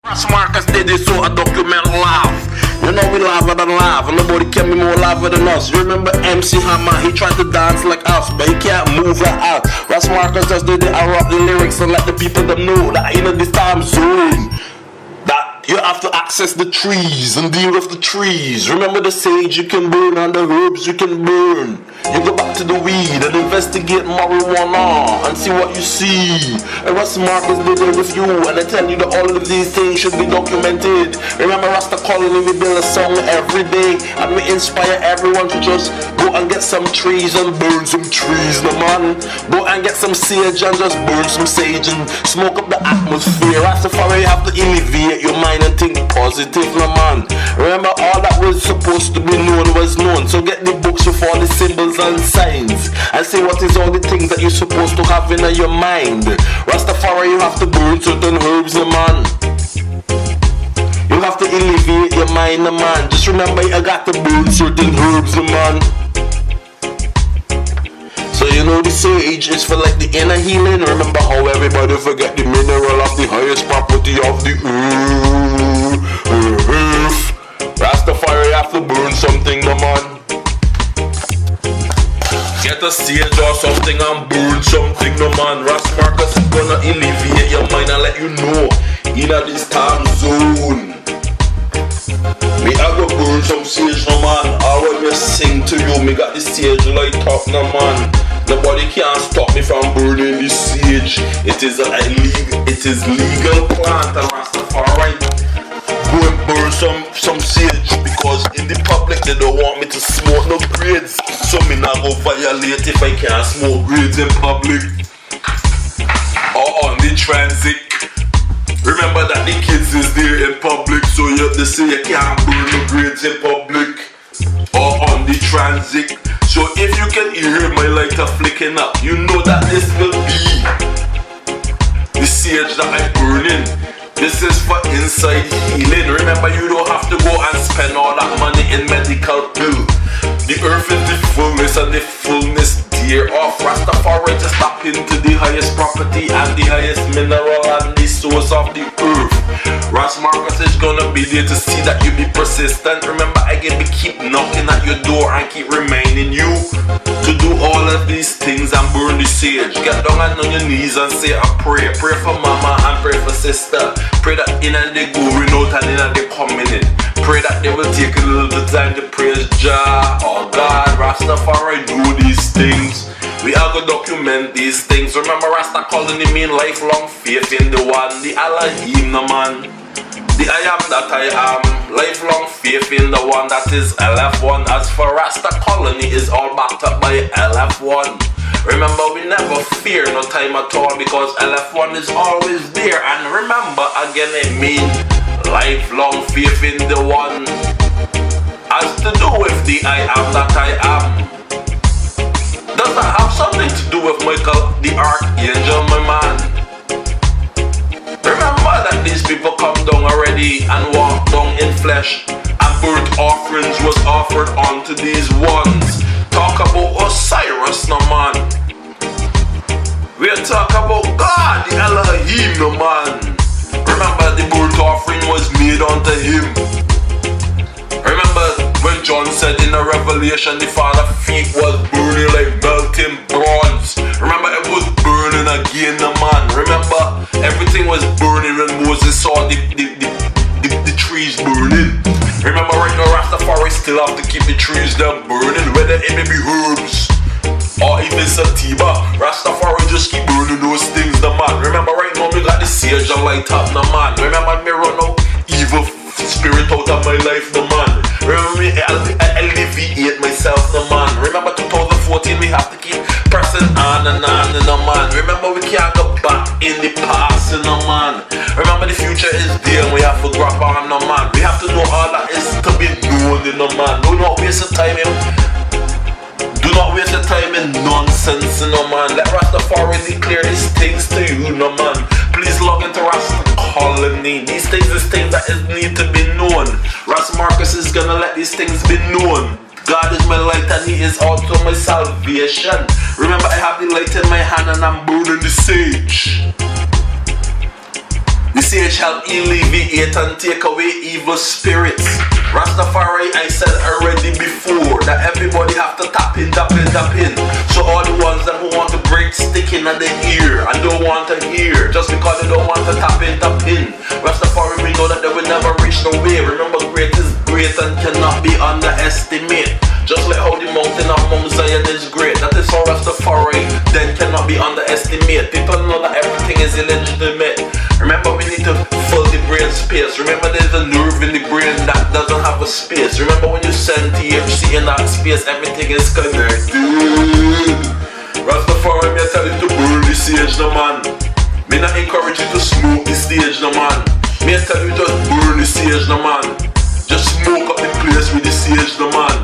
Marcus did it, so I document live. You know we live than live, and nobody can be more live than us. You remember MC Hammer, he tried to dance like us, but he can't move like us. Ross Marcus just did it, I wrote the lyrics and let the people them know that in this time zone, that you have to access the trees and deal with the trees. Remember the sage you can burn and the herbs you can burn. You go back to the weed and investigate marijuana and see what you see. And Ross Marcus did it with you, and I tell you that all of these things should be documented. Remember Rasta Colony, we build a song every day, and we inspire everyone to just go and get some trees and burn some trees, no man. Go and get some sage and just burn some sage and smoke up the atmosphere. Rastafari, you have to alleviate your mind and think positive, no man. Remember all that was supposed to be known was known. So get the books with all the symbols and signs and see what is all the things that you're supposed to have in your mind. Rastafari, you have to burn certain herbs, no man. You have to alleviate your mind, no man. Just remember you got to burn certain herbs, no man. So you know the sage is for like the inner healing. Remember how everybody forget the mineral of the highest property of the earth. Rastafari have to burn something, no man. Get a sage or something and burn something, no man. Ross Marcus is gonna alleviate your mind and let you know in this time zone. Me I go burn some sage, no man. I will just sing to you. Me got the sage light up, no man. Nobody can stop me from burning the sage. It is legal plant, and Rastafari go and burn some sage, because in the public they don't want me to smoke no grades. So me not go violate if I can't smoke grades in public or on the transit. Remember that the kids is there in public, so they say you can't burn no grades in public or on the transit. So if you can hear my lighter flicking up, you know that this will be the sage that I'm burning. This is for inside healing. Remember, you don't have to go and spend all that money in medical bill. The earth is the fullness, and the fullness thereof. Rastafari just tap into the highest property and the highest mineral and the source of the earth. Ross Marcus is gonna be there to see that you be persistent. Remember, I can keep knocking at your door and keep reminding you to do all of these things and burn the sage. Get down and on your knees and say a prayer. Pray for mama and pray for sister. Pray that in and they going out and in and they coming in. Pray that they will take a little bit of time to praise Jah or God. Rastafari do these things. We are going to document these things. Remember, Rasta Colony mean lifelong faith in the one, the Elohim, no man. The I am that I am, lifelong faith in the one that is LF1. As for Rasta Colony is all backed up by LF1. Remember, we never fear no time at all, because LF1 is always there. And remember, again, it means lifelong faith in the one. Has to do with the I am that I am. Does that have something to do with Michael the Archangel, my man? Remember that these people come down already and walk down in flesh, and burnt offerings was offered unto these ones. Talk about Osiris, no man. We're talking about God, the Elohim, no man. Remember, the burnt offering was made unto him. Remember when John said in the Revelation the Father's feet was burning like melting bronze. Remember, it was burning again, the man. Remember, everything was burning when Moses saw the trees burning. Remember, right now Rastafari still have to keep the trees them burning, whether it may be herbs or even Sativa. Rastafari just keep burning those things, the man. Remember, right now we got the sage and light up, the man. Remember, me run out evil spirit out of my life, the man. Remember me, I alleviate myself, the man. Remember 2014, we have to keep pressing on and on, the man. Remember, we can't go back in the past, the man. Remember, the future is there and we have to grab on, the man. We have to know all that is to be known, the man. Do not waste your time in nonsense, no man. Let Rastafari declare these things to you, no man. Please log into Rasta Colony. These things is things that need to be known. Ross Marcus is gonna let these things be known. God is my light and he is also my salvation. Remember, I have the light in my hand and I'm burning the sage. The sage help alleviate and take away evil spirits. Rastafari, I said already before that everybody have to tap in. So all the ones that who want to break stick in the ear and don't want to hear just because they don't want to tap in. Rastafari, we know that they will never reach nowhere. Remember, great is great and cannot be underestimated. Just like how the mountain of Mount Zion is great, that is how Rastafari then cannot be underestimated. People know that everything is illegitimate. Remember, we need to fill the brain space. Remember, there's a nerve in the brain that doesn't have a space. Remember, when you send THC in that space, everything is connected. Rastafari, me tell you to burn the sage, no man. Me not encourage you to smoke the stage, no man. Me tell you just burn the sage, no man. Just smoke up the place with the sage, no man.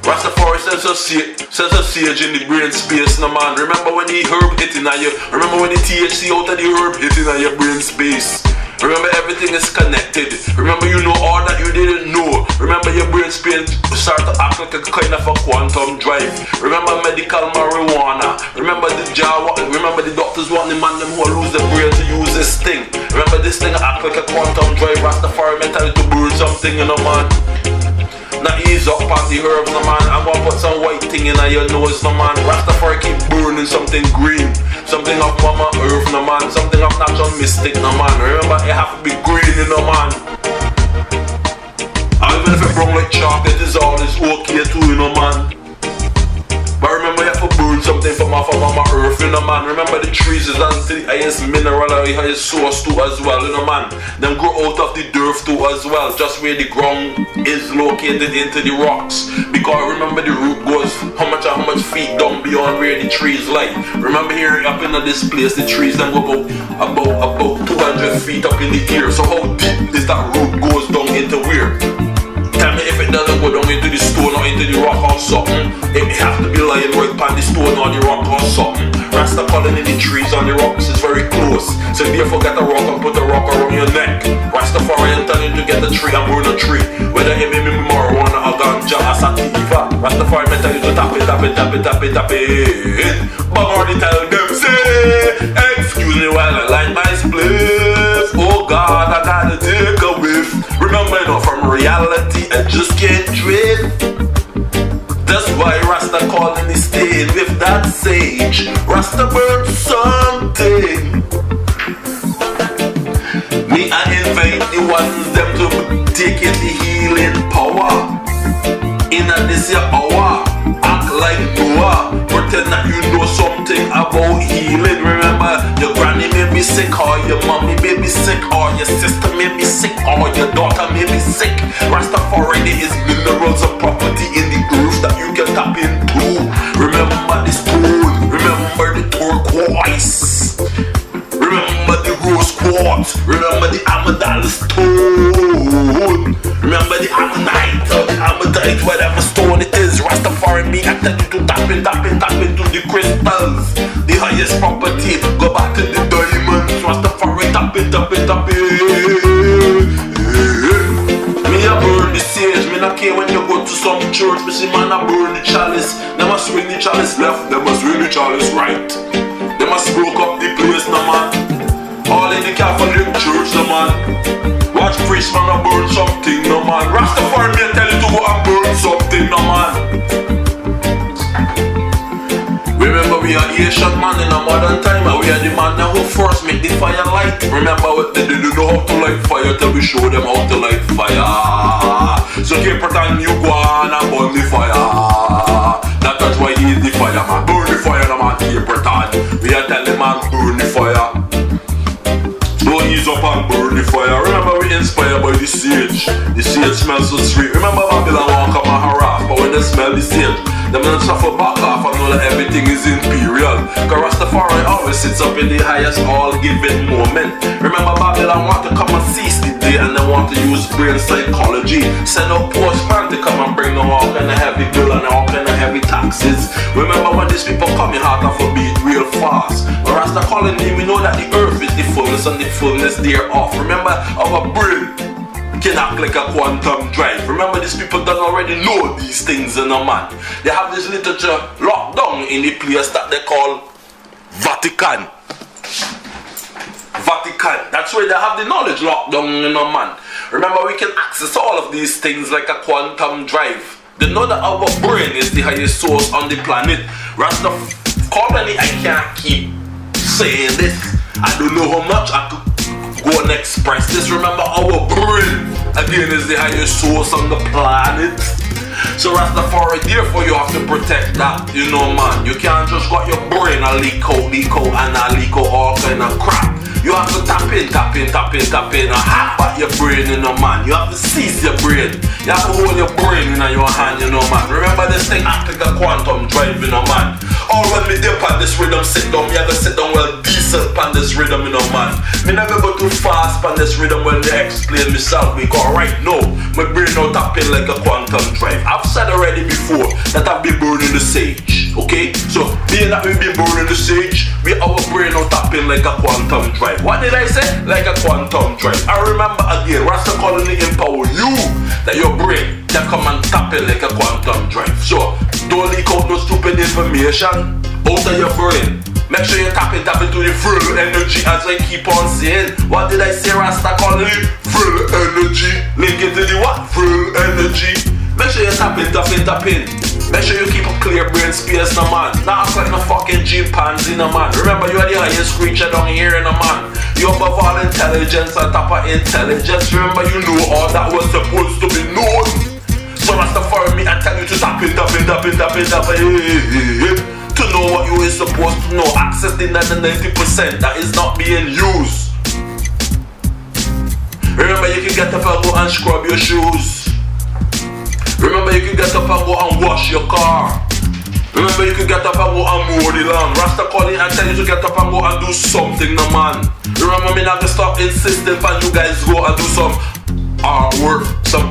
Rastafari says a sage in the brain space, no man. Remember when the herb hit in you. Remember when the THC out of the herb hit in your brain space. Remember, everything is connected. Remember, you know all that you didn't know. Remember, your brain space start to act like a kind of a quantum drive. Remember medical marijuana. Remember the remember the doctors want the man them who lose their brain to use this thing. Remember, this thing act like a quantum drive. Rastafari tell you to burn something, you know, man. Now ease up on the herbs, no man. I'm gonna put some white thing in your nose, no man. Rastafari keep burning something green, something of Mama Earth, no man. Something of natural mystic, no man. Remember, it have to be green, you know, man. And even if it brown like chocolate, it's always okay too, you know, man. But remember, you have to burn something from Mama Earth, you know, man. Remember, the trees is the highest mineral and the highest source too as well, you know, man. Them grow out of the dirt too as well, just where the ground is located into the rocks. Because remember, the root goes how much feet down beyond where the trees lie. Remember, here up in this place, the trees then go about 200 feet up in the air. So how deep is that root goes down into where? Tell me if it doesn't go down into the stone or into the rock or something. It have to be lying right on the stone or the rock or something. Rasta calling in the trees on the rocks is very close. So therefore get a rock and put a rock around your neck. Rastafari tell you to get a tree and burn a tree. Whether it may be marijuana or ganja or sativa. Rastafari tell you to tap it. But already tell them say, excuse me while I light my spliff. Oh God, I gotta take a whiff. Remember, you know, from reality I just can't drift. That's why Rasta calling me staying with that sage. Rasta burn something. Me I invite the ones them to take in the healing power. In a this year hour, act like Noah. Pretend that you know something about healing. Remember, your granny may be sick, or your mommy may be sick, or your sister may be sick, or your daughter may be sick. Rastafari is minerals and property in the earth that you can tap into. Remember the stone, remember the turquoise, remember the rose quartz, remember the amethyst stone, remember the ammonite or the amethyst, whatever stone it is. Rastafari me, I tell you to tap into the crystals, the highest property. Go back to the diamonds. Rastafari tap it. Me a burn the sage. Me not care when you go to some church. Me see man a burn the chalice. They must swing the chalice left, they must swing the chalice right. They must smoke up the place, no man. All in the Catholic church, no man. Watch priest man a burn something, no man. Rastafari me tell you to go and burn something, no man. Remember, we are Asian man in a modern time, and we are the man who first make the fire light. Remember, they didn't know how to light fire till we show them how to light fire. So keep pretend you go on and burn the fire. That's why he is the fireman. Burn the fire, no man, keep pretend. We are telling man, burn the fire. Don't ease up and burn the fire. Remember, we inspired by the sage. The sage smells so sweet. Remember, Babylon won't come and harass, but when they smell the sage, them don't suffer back off and know that everything is imperial. Cause Rastafari always sits up in the highest all given moment. Remember, Babylon want to come and seize the day, and they want to use brain psychology. Send out postman to come and bring them all kind of heavy bill and all kind of heavy taxes. Remember, when these people come, your heart off a beat real fast. But Rasta calling me, we know that the earth is the fullness and the fullness thereof. Remember, our brain can act like a quantum drive. Remember, these people don't already know these things in a man. They have this literature locked down in the place that they call Vatican. Vatican. That's where they have the knowledge locked down, you know, man. Remember, we can access all of these things like a quantum drive. They know that our brain is the highest source on the planet. Rasta colony, I can't keep saying this. I don't know how much I could go and express this. Remember, our brain again is the highest source on the planet. So Rastafari, therefore you have to protect that, you know, man. You can't just got your brain and leak out, and leak out all kind of crap. You have to tap in, and half at your brain, you know, man. You have to seize your brain. You have to hold your brain in your hand, you know, man. Remember, this thing act like a quantum drive, you know, man. All when me dip on this rhythm, sit down, me have to sit down well decent on this rhythm, you know, man. Me never go too fast on this rhythm when they explain myself, because right now, my brain now tapping like a quantum drive. I've said already before that I've been burning the sage, okay? So, being that we've been burning the sage, our brain now tapping like a quantum drive. What did I say? Like a quantum drive. I remember again, Rasta Colony empower you that your brain can come and tap it like a quantum drive. So don't leak out no stupid information out of your brain. Make sure you tap into the full energy, as I keep on saying. What did I say, Rasta Colony? Full energy. Link into the what? Full energy. Make sure you tap in. Make sure you keep a clear brain space, no man. Not act like no fucking chimpanzee, no man. Remember, you are the highest creature down here, no man. You above all intelligence on top of intelligence. Remember, you know all that was supposed to be known. So Rastafari, me, I tell you to tap in. To know what you is supposed to know. Access the 90% that is not being used. Remember, you can get up and go and scrub your shoes. Remember, you can get up and go and wash your car. Remember, you can get up and go and mow the lawn. Rasta calling and tell you to get up and go and do something, no man. Remember, me not gonna stop insisting for you guys go and do some artwork, no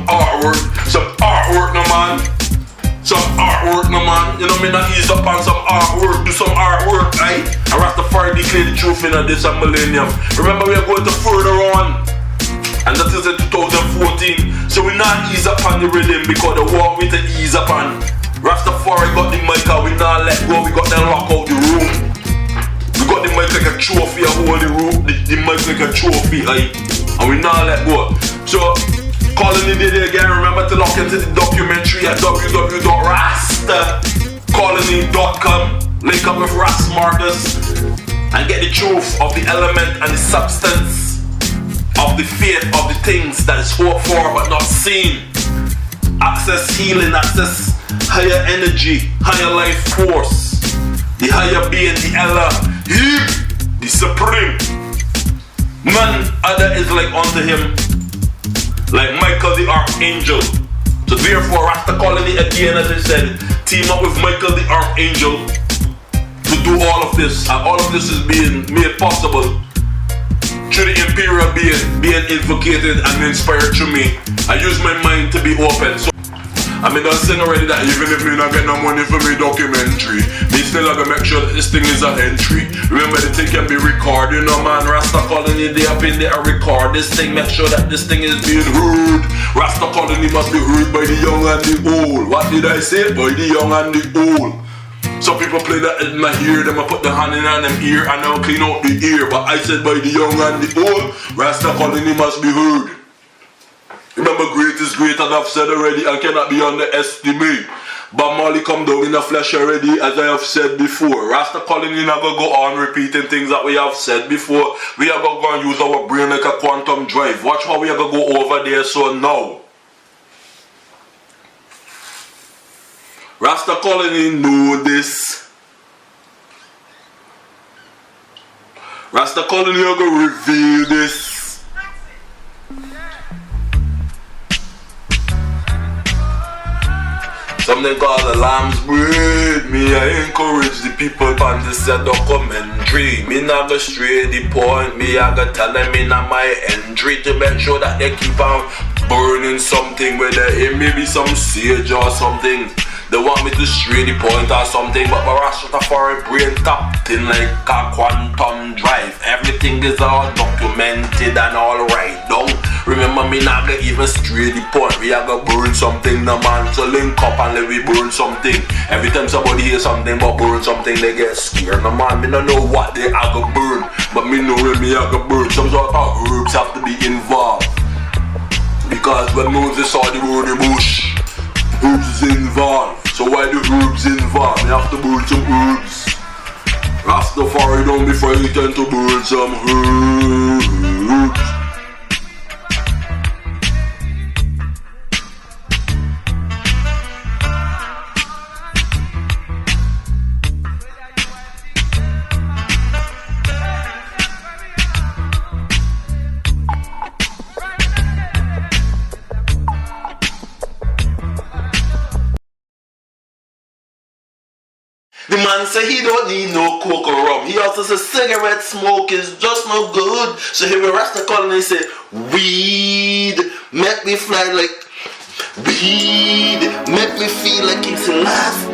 man. Some artwork, no man. You know, me not ease up on some artwork, do some artwork, right? And Rastafari declare the truth in this millennium. Remember, we are going to further on. And that is in 2014. So we not ease up on the rhythm because the war we to ease up on. Rastafari got the mic and we not let go. We got them lock out the room. We got the mic like a trophy, a holy room. The mic like a trophy, right? And we not let go. So calling the day again, remember to log into the documentary at www.rastcolony.com. Link up with Rast Marcus and get the truth of the element and the substance of the faith of the things that is hoped for but not seen. Access healing, access higher energy, higher life force, the higher being, the Elohim, the supreme. None other is like unto him, like Michael the Archangel. So therefore, Rasta Colony again, as I said, team up with Michael the Archangel to do all of this, and all of this is being made possible through the imperial being invocated and inspired through me. I use my mind to be open. So I mean, I'm saying already that even if me not get no money for me documentary, me still have to make sure that this thing is an entry. Remember, the thing can be recorded, no man. Rasta Colony, they up in there and record this thing, make sure that this thing is being heard. Rasta Colony must be heard by the young and the old. What did I say? By the young and the old. Some people play that in my ear, them I put the hand in on them ear and I'll clean out the ear. But I said by the young and the old, Rasta Colony must be heard. Remember, great is great, and I've said already, and cannot be underestimated. But Molly come down in the flesh already, as I have said before. Rasta Colony never go on repeating things that we have said before. We are going to go and use our brain like a quantum drive. Watch how we are going to go over there, so now. Rasta Colony know this. Rasta Colony are going to reveal this. Something called the lamb's breed. Me I encourage the people on this documentary. Me not go stray the point. Me I go tell them in my entry to make sure that they keep on burning something, whether it may be some sage or something. They want me to stray the point or something, but my Rastafari brain tapped in like a quantum drive. Everything is all documented and all right. Don't Remember me not gonna even stray the point. We are gonna burn something, no man. So link up and let we burn something. Every time somebody hear something about burn something, they get scared, no man. Me don't know what they are gonna burn, but me know when me are gonna burn. Some sort of herbs have to be involved, because when Moses saw the word the bush, herbs is involved. So why the herbs involved? Me have to burn some herbs. Rastafari don't be frightened to burn some herbs. The man say he don't need no coke or rum. He also says cigarette smoke is just no good. So he will rest the call and he say, weed make me fly like weed, make me feel like King Selassie.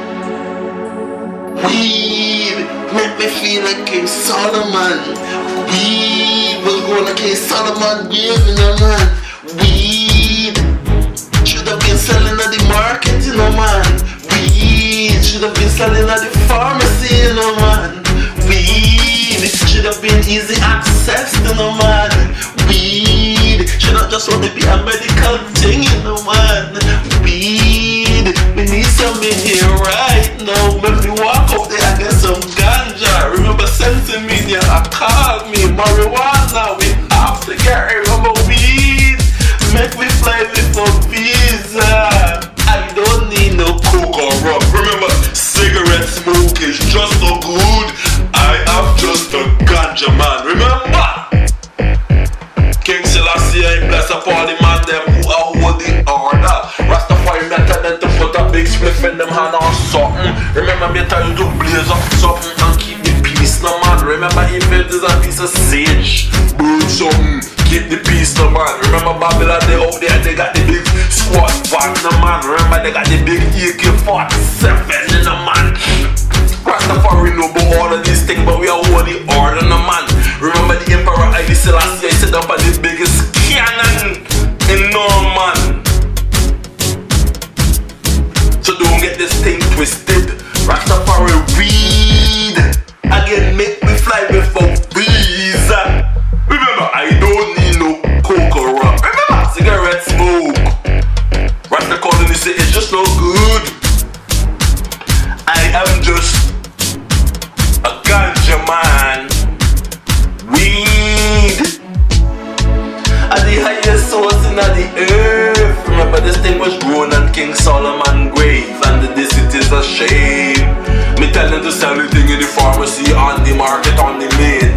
Weed make me feel like King Solomon. Weed will go like King Solomon, giving a man. Weed should have been selling at the market, you know, man. Weed should have been selling at the pharmacy, you know, man. Weed should have been easy access, you know, man. Weed should not just want to be a medical thing, you know, man. Weed, we need some in here right now. When we walk up there and get some ganja. Remember sensing media, call me marijuana. We have to get rid of weed. Make me fly with a visa. I don't need no coke or rum. Remember, cigarette smoke is just so good. I am just a ganja man. Remember, King Selassie ain't blessed up all the man them who are holding order. Rastafari me tell them to put a big spliff in them hand or something. Remember me tell you to blaze up something and keep the peace, no man. Remember if it is a piece of sage, burn something. Keep the peace, no man. Remember Babylon, they out there, they got the big squad van, no man. Remember they got the big AK-47, no man. Rastafari know about all of these things, but we are holding order, no man. Remember the Emperor Haile Selassie set up at the biggest cannon in no man. So don't get this thing twisted. Rastafari weed again, make me fly without visa. Remember, I don't need no coke or rum. Remember, cigarette smoke. Rasta calling me say it's just no good. I am just a ganja man. Weed at the highest source in the earth. Remember, this thing was grown on King Solomon grave, and this it is a shame. Me tell them to sell the thing in the pharmacy, on the market, on the main.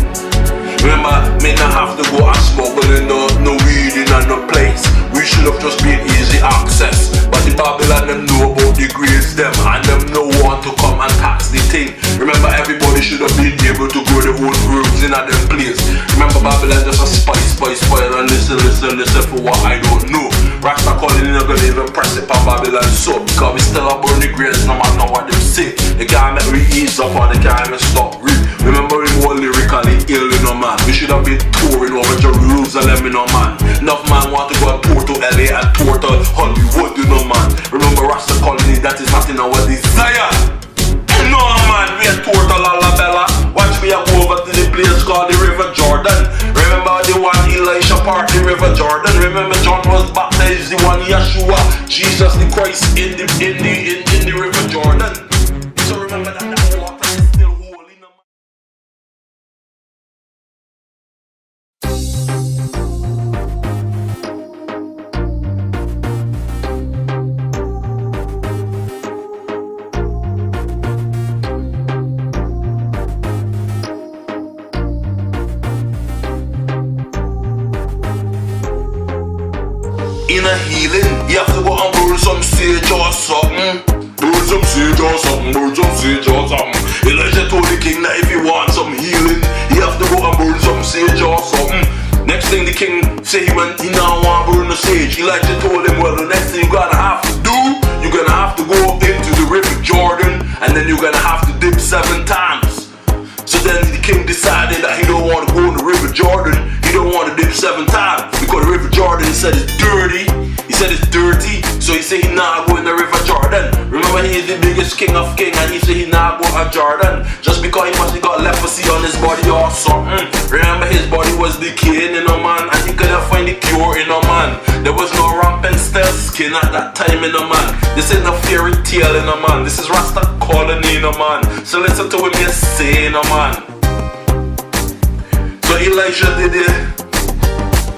Remember, me not have to go and smuggling no weed in no place. We should have just been easy access. But the Babylon them know about the grades them, and them no want to come and tax the thing. Remember, everybody should have been able to grow their own herbs in them place. Remember, Babylon just a spice, and listen for what I don't know. Rasta calling in, not gonna even press it on Babylon so, because we still a burn the grades no matter what them say. They can't make we ease up and they can't even stop read. Remember, we more lyrically ill, you know, man. We should have been touring over Jerusalem, you know, man. Enough man want to go and tour to LA and tour to Hollywood, you know, man. Remember, Rasta colony, that is not in our desire. No, man, we are tour to Lalabella. Watch me go over to the place called the River Jordan. Remember the one Elisha part, the River Jordan. Remember John was baptized, the one Yeshua, Jesus the Christ in the River Jordan. So remember that water is still holy. In a healing, you have to go and burn some sage or something. Burn some sage or something, burn some sage or something. Elijah told the king that if you want some healing, you have to go and burn some sage or something. Next thing the king said he now want to burn the sage. Elijah told him, well, the next thing you're gonna have to do, you're gonna have to go into the River Jordan, and then you're gonna have to dip 7 times. So then the king decided that he don't want to go in the River Jordan, he don't want to dip 7 times, because the River Jordan. He said it's dirty. He said it's dirty, so he said he not go in the River Jordan. Remember, he is the biggest king of king, and he said he not go to Jordan just because he must have got leprosy on his body or something. Remember, his body was decaying in a man, and he couldn't find the cure in a man. There was no rampant stale skin at that time in a man. This ain't a fairy tale in a man. This is Rasta colony in a man. So listen to what he say in a man. So Elijah did it,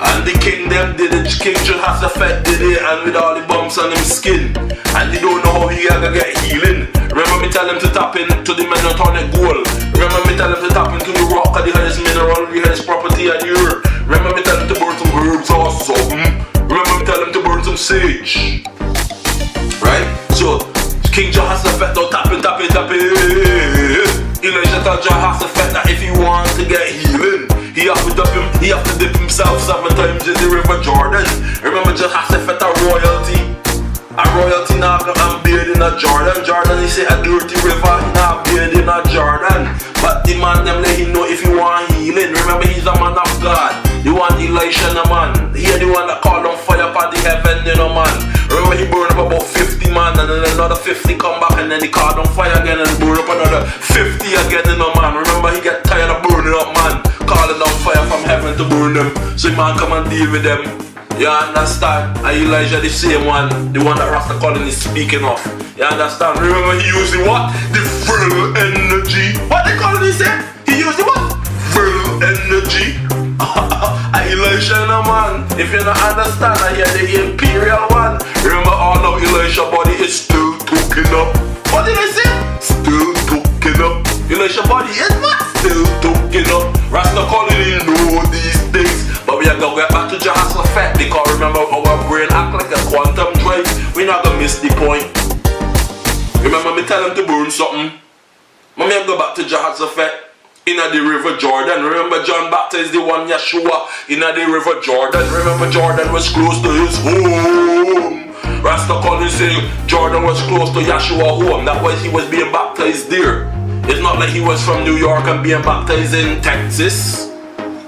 and the king them did it. King Jehoshaphat did it, and with all the bumps on him skin, and they don't know how he gonna get healing. Remember me tell him to tap into the monotonic gold. Remember me tell him to tap into the rock of the highest mineral, the highest property on the earth. Remember me tell him to burn some herbs or something. Remember me tell him to burn some sage. Right? So King Jehoshaphat don't tap in. Elijah told Jehoshaphat that if he wants to get healing, he have to dip himself 7 times in the River Jordan. Remember, Jehoshaphat a royalty. A royalty now and bathe in a Jordan. Jordan, he say a dirty river, he not bathe in a Jordan. But the man them let him know if he want healing. Remember, he's a man of God. You want Elisha, no man. He the one that called on fire upon the heaven, you know, man. Remember, he burned up about 50 man, and then another 50 come back, and then he called on fire again and burned up another 50 again, you know, man. Remember, he get tired of burning up, man, calling on fire from heaven to burn them. So man come and deal with them. You understand? And Elijah the same one, the one that Rasta colony is speaking of. You understand? Remember, he used the what? The full energy. What the colony say? He used the what? Full energy. Elisha, no man. If you don't understand, I hear the imperial one. Remember, all of Elisha body is still talking up. What did I say? Still talking up. Elisha body is what? Still talking up. Rasta colony know these things, but we are gonna get back to Jehoshaphat, because remember, our brain act like a quantum drive. We not gonna miss the point. Remember me tell him to burn something. Let me go back to Jehoshaphat in the River Jordan. Remember, John Baptist the one Yeshua in the River Jordan. Remember, Jordan was close to his home. Rasta colony say Jordan was close to Yeshua home. That was he was being baptized there. It's not like he was from New York and being baptized in Texas.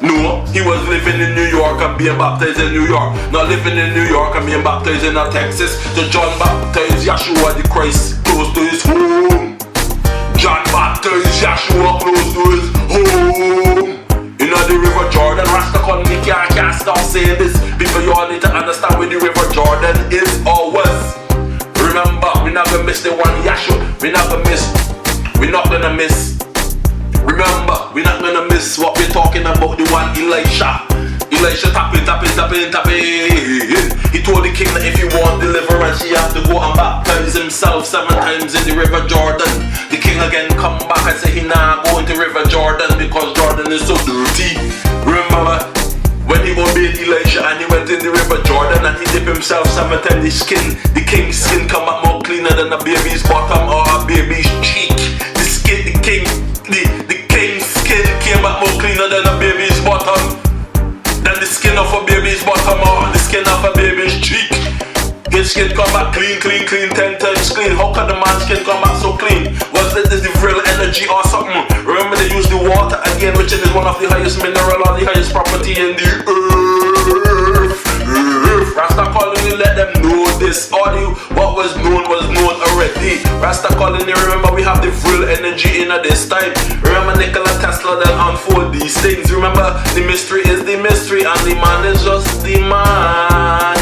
No, he was living in New York and being baptized in New York. Not living in New York and being baptized in Texas. So John baptized Yeshua the Christ close to his home. John baptized Yeshua close to his home. You know the River Jordan. Rasta colony can't stop saying this. People, you all need to understand where the River Jordan is or was. Remember, we're not gonna miss the one Yeshua. We're not gonna miss. Remember, we're not gonna miss what we're talking about, the one Elisha. Elisha tapping. He told the king that if he want deliverance, he have to go and baptize himself 7 times in the River Jordan. The king again come back and say he not going to River Jordan because Jordan is so dirty. Remember, when he obeyed Elisha and he went in the River Jordan and he dipped himself 7 times, the king's skin come back more cleaner than a baby's bottom or a baby's cheek. The king's skin came back more cleaner than a baby's bottom, than the skin of a baby's bottom or the skin of a baby's cheek. His skin come back clean, 10 times clean. How can the man's skin come back so clean? Was it the real energy or something? Remember, they use the water again, which is one of the highest mineral or the highest property in the earth. Rasta colony let them know this. What was known already. Rasta colony, remember, we have the real energy in this time. Remember, Nikola Tesla then unfold these things. Remember, the mystery is the mystery and the man is just the man.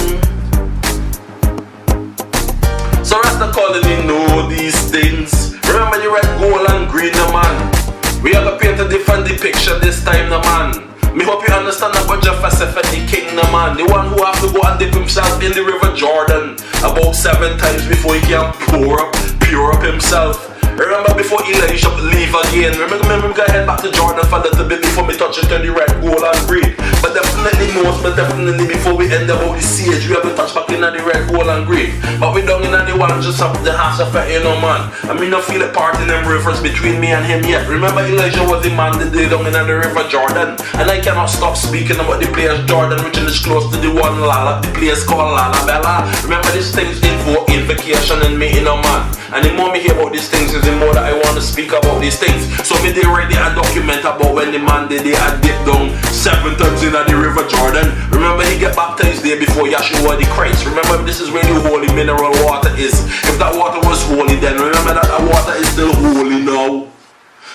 So Rasta colony know these things. Remember, the red, gold and green, the man. We have to paint a different depiction this time, the man. Me hope you understand about Jehoshaphat the king, the man. The one who have to go and dip himself in the River Jordan about 7 times before he can pure up himself. Remember, before Elisha leave again, remember we gotta head back to Jordan for a little bit before we touch it on the red, gold and green. But definitely before we end about the siege, we have to touch back in the red, gold and green. But we don't in the one just up the Jehoshaphat, you know, man. I mean, I feel it part in them rivers between me and him yet. Remember, Elijah was the man that did down in the River Jordan. And I cannot stop speaking about the place Jordan, which is close to the one Lala, the place called Lalabella. Remember, these things invocation and me in a man. And the more me hear about these things, the more that I want to speak about these things. So me they ready a document about when the man did a dip down 7 times in the River Jordan. Remember he get baptized there before Yeshua the Christ. Remember this is where the holy mineral water is. If that water was holy then, remember that water is still holy now.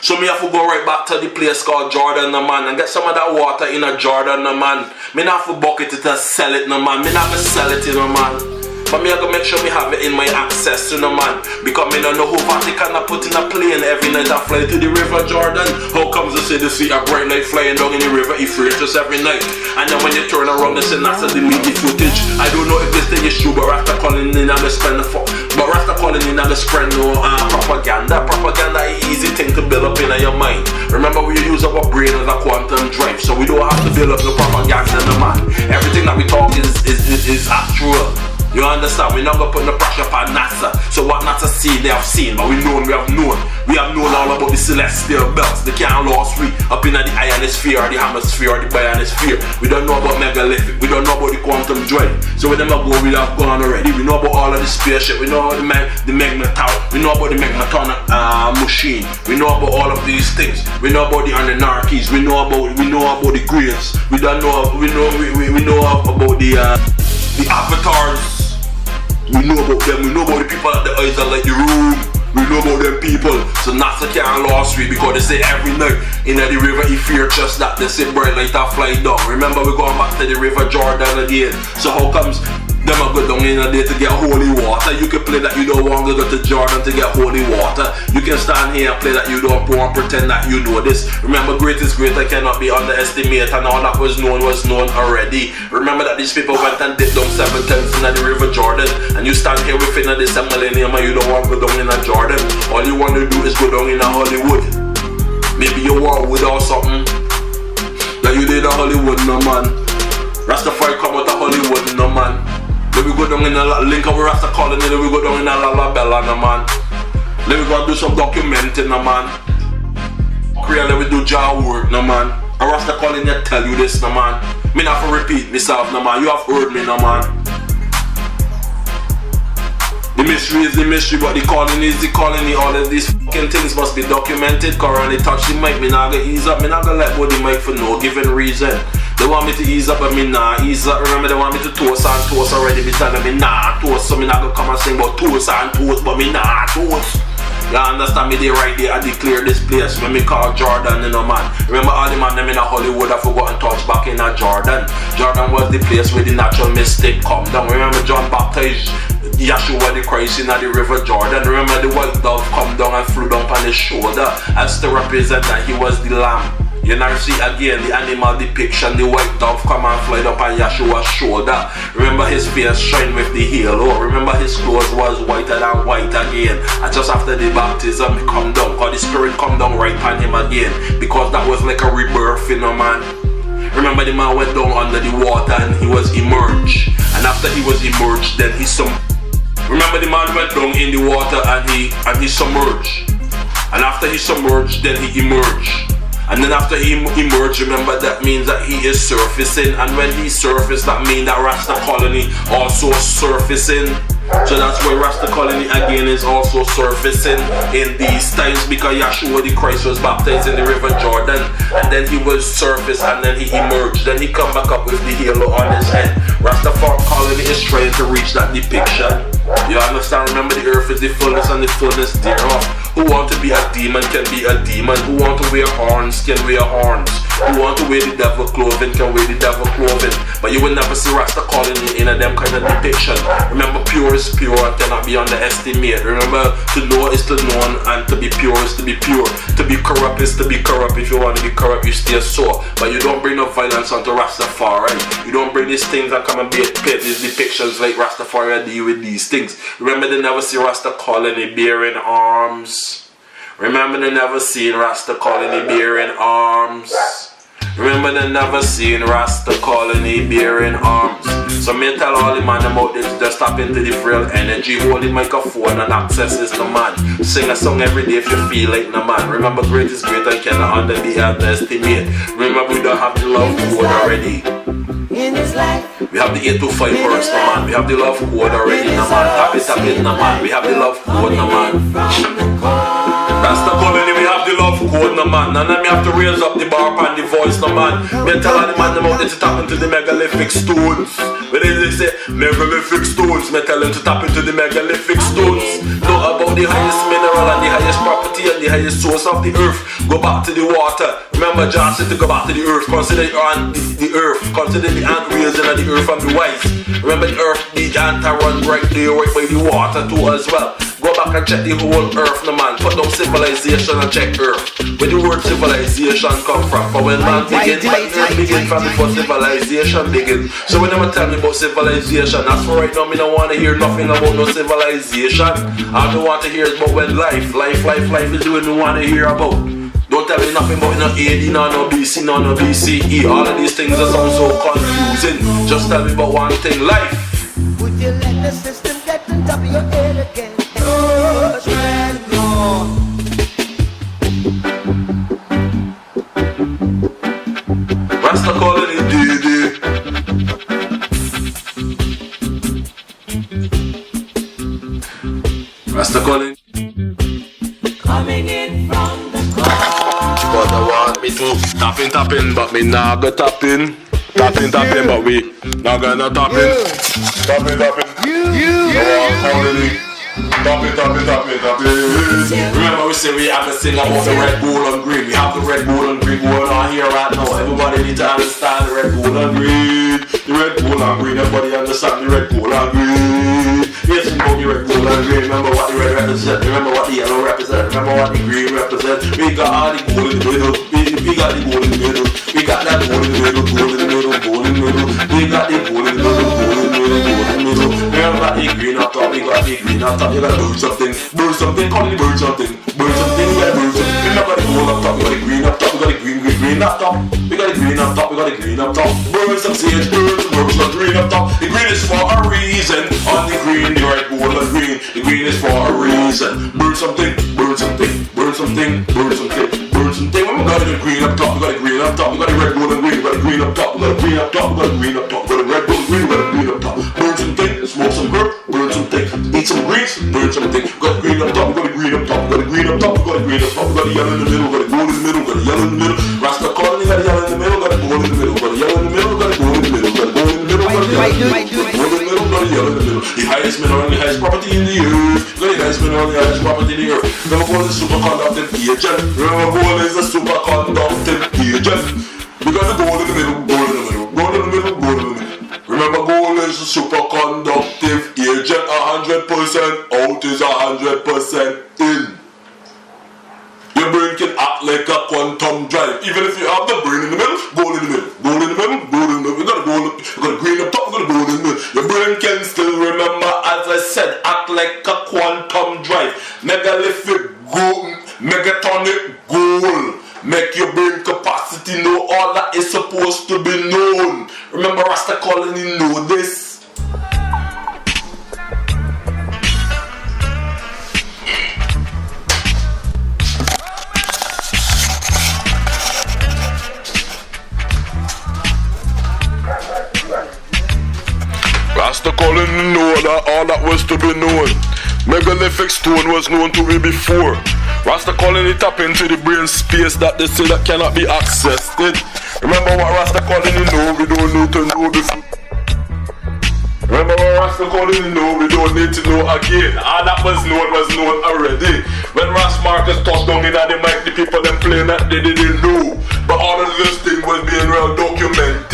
So me have to go right back to the place called Jordan, no man, and get some of that water in a Jordan, no man. Me not have to bucket it and sell it, no man. Me not have to sell it, no man. But me have to make sure me have it in my access to, no man. Because me don't know who Vatican I put in a plane every night and fly to the river Jordan. How comes they say they see a bright light flying down in the river Euphrates every night? And then when you turn around they say NASA delete the footage. I don't know if this thing is true, but Rasta calling in and they spend the spread no propaganda. Propaganda is an easy thing to build up in your mind. Remember we use our brain as a quantum drive, so we don't have to build up the propaganda, no man. Everything that we talk is actual. You understand? We're not going to put no pressure upon NASA. So what NASA see, they have seen. But we have known all about the celestial belts. They can't lost we up in the ionosphere, or the hemisphere, or the bionosphere. We don't know about megalithic. We don't know about the quantum drive. So with them go, we have gone already. We know about all of the spaceship. We know about the magneton. We know about the magneton machine. We know about all of these things. We know about the Anunnakis. We know about the graves. We know about the avatars. We know about them. We know about the people at the eyes that like the room. We know about them people. So NASA can't lost we because they say every night in the river Euphrates that they say bright light are fly down. Remember we're going back to the river Jordan again. So how comes them are go down in a day to get holy water? You can play that you don't want to go to Jordan to get holy water. You can stand here and play that you don't want to pretend that you know this. Remember great is greater cannot be underestimated, and all that was known already. Remember that these people went and dipped down 7 times in the river Jordan, and you stand here within this millennium and you don't want to go down in a Jordan. All you want to do is go down in a Hollywood. Maybe you war with or something that you did a Hollywood, no man. Rastafari come out of Hollywood, no man. Let me go down in a link up with Rasta colony, let me go down in a Lalabella, no man. Let me go do some documenting, no man. Korea, let me do job work, no man. A Rasta colony tell you this, no man. Me not have to repeat myself, no man. You have heard me, no man. The mystery is the mystery, but the colony is the colony. All of these fucking things must be documented. Currently touch the mic, me not gonna ease up. Me not gonna let go the mic for no given reason. They want me to ease up, but me nah ease up. Remember they want me to toast and toast already. Me telling me nah toast, so me not gonna come and sing about toast and toast, but me nah toast. You understand me? They right there, I declare this place when me call Jordan, you know man. Remember all the man them in a Hollywood I forgot and touch back in a Jordan. Jordan was the place where the natural mystic come down. Remember John baptized Yeshua the Christ in the river Jordan. Remember the white dove come down and flew down on his shoulder as to represent that he was the lamb. You now see again the animal depiction, the white dove come and fly up on Yeshua's shoulder. Remember his face shine with the halo. Remember his clothes was whiter than white again. And just after the baptism he come down, because the spirit come down right on him again. Because that was like a rebirth, you know man. Remember the man went down under the water and he was emerged. And after he was emerged then he remember the man went down in the water and he submerged. And after he submerged then he emerged. And then after he emerged, remember that means that he is surfacing. And when he surfaced, that means that Rasta colony also surfacing. So that's why Rasta colony again is also surfacing in these times, because Yeshua the Christ was baptized in the river Jordan. And then he was surfaced and then he emerged. Then he come back up with the halo on his head. Rasta colony is trying to reach that depiction. You understand? Remember the earth is the fullness and the fullness thereof. Who want to be a demon can be a demon. Who want to wear horns can wear horns. Who want to wear the devil clothing can wear the devil clothing. But you will never see Rasta colony in a them kind of depiction. Remember pure is pure and cannot be underestimated. Remember to know is to know and to be pure is to be pure. To be corrupt is to be corrupt. If you want to be corrupt you stay so. But you don't bring no violence onto Rastafari. You don't bring these things and come and be paint these depictions like Rastafari deal with these things. Remember they never see Rasta colony bearing arms. Remember they never seen Rasta colony bearing arms. Remember they never seen Rasta colony bearing arms. So me tell all the man about this, just tap into the real energy, hold the microphone and access is the man. Sing a song every day if you feel like the man. Remember great is great and cannot underestimate. Remember we don't have the love code already. We have the 825 verse, no man. We have the love code already, no man. Tap it, no man. We have the love code, no man. That's the colony, we have the the love code, no man. And then me have to raise up the bar and the voice, no man. Me tell all the man them out there to tap into the megalithic stones. When they say megalithic stones, me tell them to tap into the megalithic stones. Know about the highest mineral and the highest property and the highest source of the earth. Go back to the water. Remember John said to go back to the earth. Consider the earth. Consider the ant raising of the earth and the wise. Remember the earth, the ant run right there, right by the water too as well. Go back and check the whole earth, no man. Put down civilization and check earth. Where the word civilization come from? For when man begin from before civilization begin. So when they tell me about civilization, that's for right now me don't want to hear nothing about no civilization. I don't want to hear about when life is doing me want to hear about. Don't tell me nothing about no AD, no BC, no BCE. All of these things that sound so confusing. Just tell me about one thing, life. Would you let the system get on top of your head again? Oh, Rasta calling it DD. Rasta calling. coming in from the coast. But I want me to tapping, but me nah go tapping. Tapping, but we not gonna tapping. Tapping. Tapping. Remember we say we have to sing about the red, gold and green. We have the red, gold and green going on here right now. Everybody need to understand the red, gold and green. The red, gold and green. Everybody understand the red, gold and green. Yes, we know the red, gold and green. Remember what the red represent. Remember what the yellow represent. Remember what the green represent. We got all the gold in the middle. We got the gold in the middle. We got that gold in the middle. Gold in the middle. Gold in the middle. We got the gold in the middle. Gold in the middle. Gold in the middle. Remember the green up top. We got the green up top. You gotta burn something. Burn something. Call it burn something. Burn something. We gotta burn something. Remember the gold up top. We got the green up top. We got the green up top. We got the green up top. We got the green up top. Burn some sage. Burn some green up top. The green is for a reason. On the green, the red, gold and green. The green is for a reason. Burn something. Burn something. Burn something. Burn something. Burn something. When we got the green up top, we got the green up top. We got the red, gold and green. We got the green up top. We got the green up top. We got the green up top. We got the red, gold, green. We got the green up top. Burn something. Smoke some herb. Burn something. Eat some greens. Burn something. We got the green up top. We got the green up top. We got the green up top. We got the green up top. We got the yellow in the middle. We got the gold in the middle. We got the yellow in the middle. Rasta colony got the yellow in the middle. We got the gold in the middle. We got the yellow in the middle. We got the gold in the middle. We got the gold in the middle. We got the yellow in the middle. We got the gold in the middle. We got the yellow in the middle. The highest mineral and the highest property in the earth. We got the highest mineral and the highest property in the earth. Remember gold is a superconductive agent. Remember gold is a superconductive agent. We got the gold in the middle. Gold in the middle. Gold in the middle. Gold in the middle. Remember gold is a superconductive agent. 100% out is 100% in. Your brain can act like a quantum drive. Even if you have the brain in the middle, gold in the middle. Gold in the middle, gold in the middle. You got the green up top, you got the gold in the middle. Your brain can still remember, as I said, act like a quantum drive. Megalithic gold, megatonic gold. Make your brain capacity know all that is supposed to be known. Remember Rasta Colony know this. Rasta Colony know that all that was to be known. Megalithic stone was known to be before. Rasta Colony tap into the brain space that they say that cannot be accessed. Remember what Rasta Colony know, we don't need to know before. Remember what Rasta Colony know, we don't need to know again. All that was known already. When Ras Marcus talked down in the mic, the people them playing that they didn't know. But all of this thing was being well documented.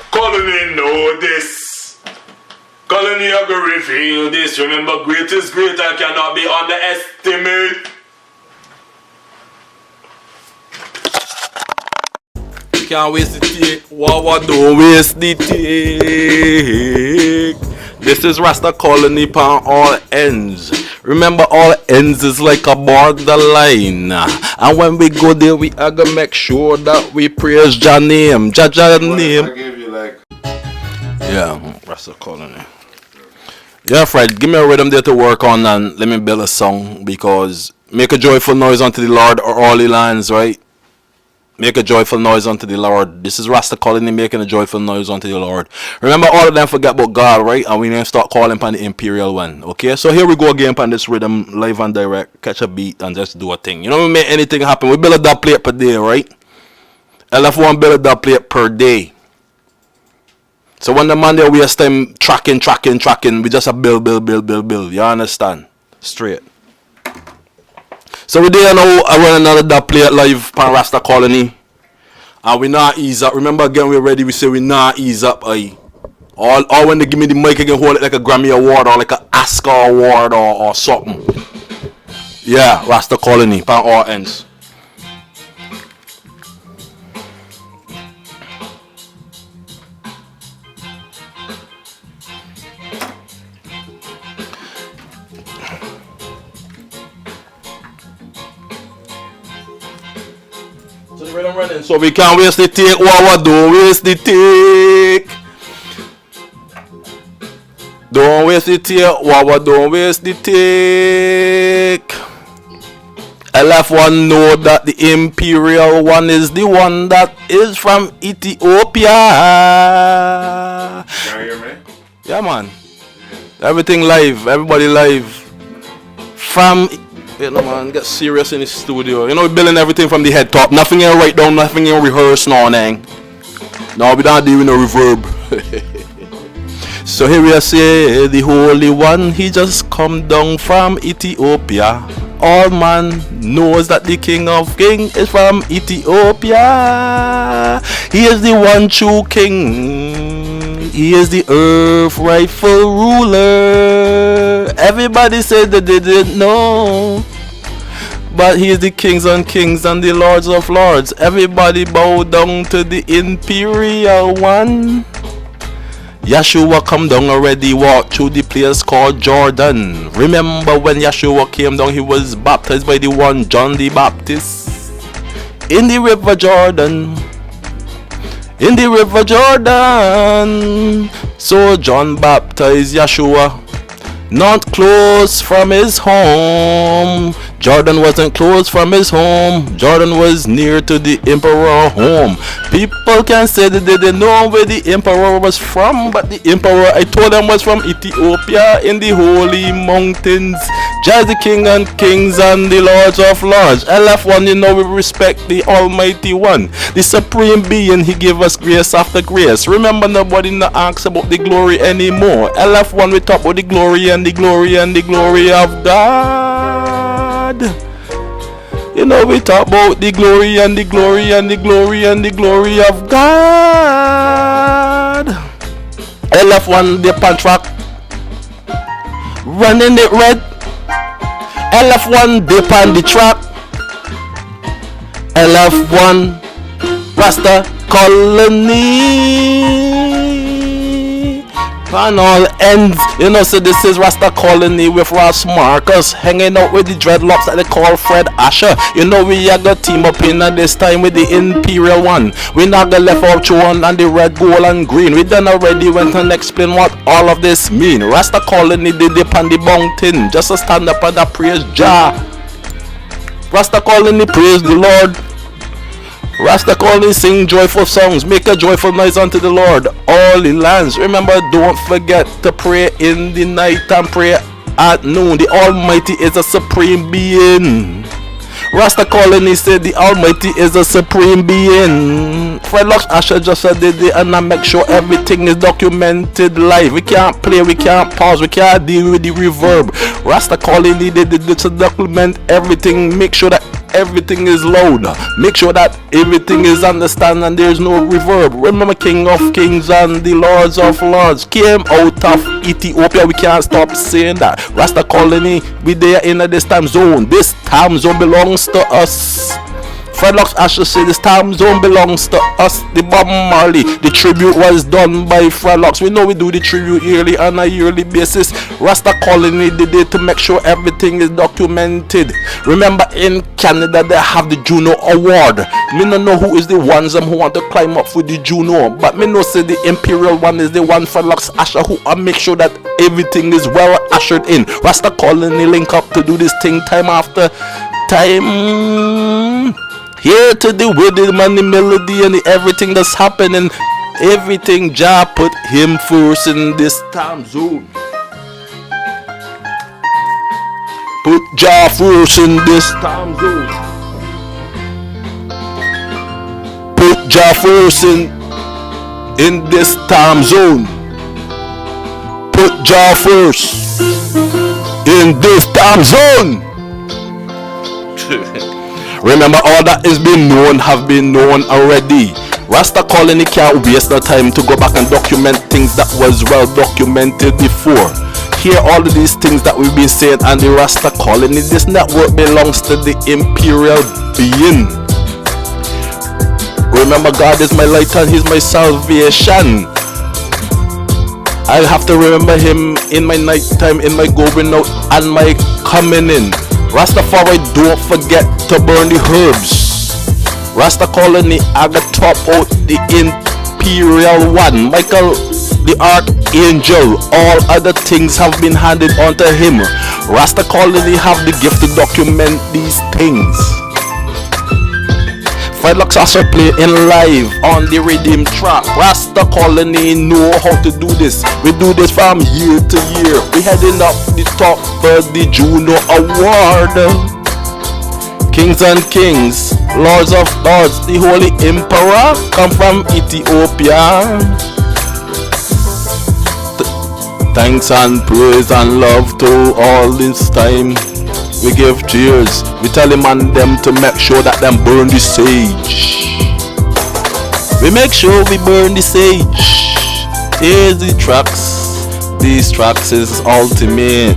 Colony know this. Colony are gonna reveal this. Remember, great is great and cannot be underestimated. You can't waste the take. Wawa don't waste the take. This is Rasta Colony upon all ends. Remember, all ends is like a borderline. And when we go there, we are gonna make sure that we praise Jah name. Jah name. I gave you like. Yeah, Rasta Colony. Yeah, Fred, give me a rhythm there to work on and let me build a song, because make a joyful noise unto the Lord or all the lands, right? Make a joyful noise unto the Lord. This is Rasta calling him, making a joyful noise unto the Lord. Remember, all of them forget about God, right? And we need to start calling upon the Imperial One. Okay, so here we go again upon this rhythm, live and direct. Catch a beat and just do a thing. You know, we make anything happen. We build a dub plate per day, right? LF1 build a dub plate per day. So when the man there waste time tracking, we just a build. You understand? Straight. So we there now. I run another dub plate live pan Rasta Colony. And we not ease up. Remember again, we're ready. We say we not ease up. Or when they give me the mic, I can hold it like a Grammy Award or like an Oscar Award or something. Yeah, Rasta Colony, pan all ends. So the rhythm running. So we can't waste the take. What don't waste the take. Don't waste the take. What don't waste the take. LF1 know that the Imperial One is the one that is from Ethiopia. Can you hear me? Yeah, man. Everything live. Everybody live. From... You know, man, get serious in the studio. You know, we're building everything from the head top. Nothing in write down, nothing in rehearse, no. No, we don't deal with no reverb. So here we say, the Holy One, he just come down from Ethiopia. All man knows that the King of Kings is from Ethiopia. He is the one true king. He is the earth rightful ruler. Everybody said that they didn't know, but he is the kings and the lords of lords. Everybody bow down to the Imperial One. Yeshua come down already, walked through the place called Jordan. Remember when Yeshua came down, he was baptized by the one John the Baptist in the river Jordan. In the river Jordan. So John baptized Yeshua, not close from his home. Jordan wasn't close from his home. Jordan was near to the emperor home. People can say that they didn't know where the emperor was from, but the emperor, I told them, was from Ethiopia in the holy mountains. Just the king and kings and the lords of lords. LF1, you know, we respect the Almighty One, the supreme being. He gave us grace after grace. Remember, nobody not asks about the glory anymore. LF1, we talk about the glory and the glory and the glory of God. You know, we talk about the glory and the glory and the glory and the glory of God. LF1, the pan track, running it red. LF1, dip on the track. LF1, Rasta Colony. On all ends, you know, so this is Rasta Colony with Ross Marcus, hanging out with the dreadlocks that they call Fred Asher. You know, we are gonna team up in at this time with the Imperial One. We not gonna left out one and the red, gold and green. We done already went and explain what all of this mean. Rasta Colony did dip on the mountain just to stand up and praise Jah. Rasta Colony praise the Lord. Rasta Colony sing joyful songs, make a joyful noise unto the Lord, all the lands. Remember, don't forget to pray in the night and pray at noon. The Almighty is a supreme being. Rasta Colony said the Almighty is a supreme being. Fred Lux Asher just said it, and I make sure everything is documented live. We can't play, we can't pause, we can't deal with the reverb. Rasta Colony did to document everything, make sure that everything is loud, make sure that everything is understand and there's no reverb. Remember, King of Kings and the Lords of Lords came out of Ethiopia. We can't stop saying that. Rasta Colony, we there in this time zone. This time zone belongs to us. Fred Lux Asher said this time zone belongs to us. The Bob Marley, the tribute was done by Fred Lux. We know we do the tribute yearly on a yearly basis. Rasta Colony did it to make sure everything is documented. Remember, in Canada they have the Juno Award. Me don't know who is the ones who want to climb up with the Juno, but me know say the Imperial One is the one for Lux Asher who make sure that everything is well ushered in. Rasta Colony link up to do this thing time after time. Here to the rhythm and the melody and the everything that's happening. Everything Jah put him first in this time zone. Put Jah first in this time zone. Put Jah first in this time zone. Put Jah first in this time zone. Remember, all that is been known have been known already. Rasta colony can't waste no time to go back and document things that was well documented before. Hear all of these things that we've been saying, and the Rasta colony, this network belongs to the imperial being. Remember, God is my light and He's my salvation. I have to remember Him in my night time, in my going out and my coming in. Rastafari, don't forget to burn the herbs. Rasta colony, I got top out the imperial one, Michael the archangel. All other things have been handed on to him. Rasta colony have the gift to document these things. Fredlocks also play in live on the rhythm track. Rasta colony know how to do this. We do this from year to year. We heading up the top for the Juno Award. Kings and kings, lords of lords, the holy emperor come from Ethiopia. Thanks and praise and love to all this time. We give cheers. We tell him and them to make sure that them burn the sage. We make sure we burn the sage. Here's the tracks. These tracks is ultimate.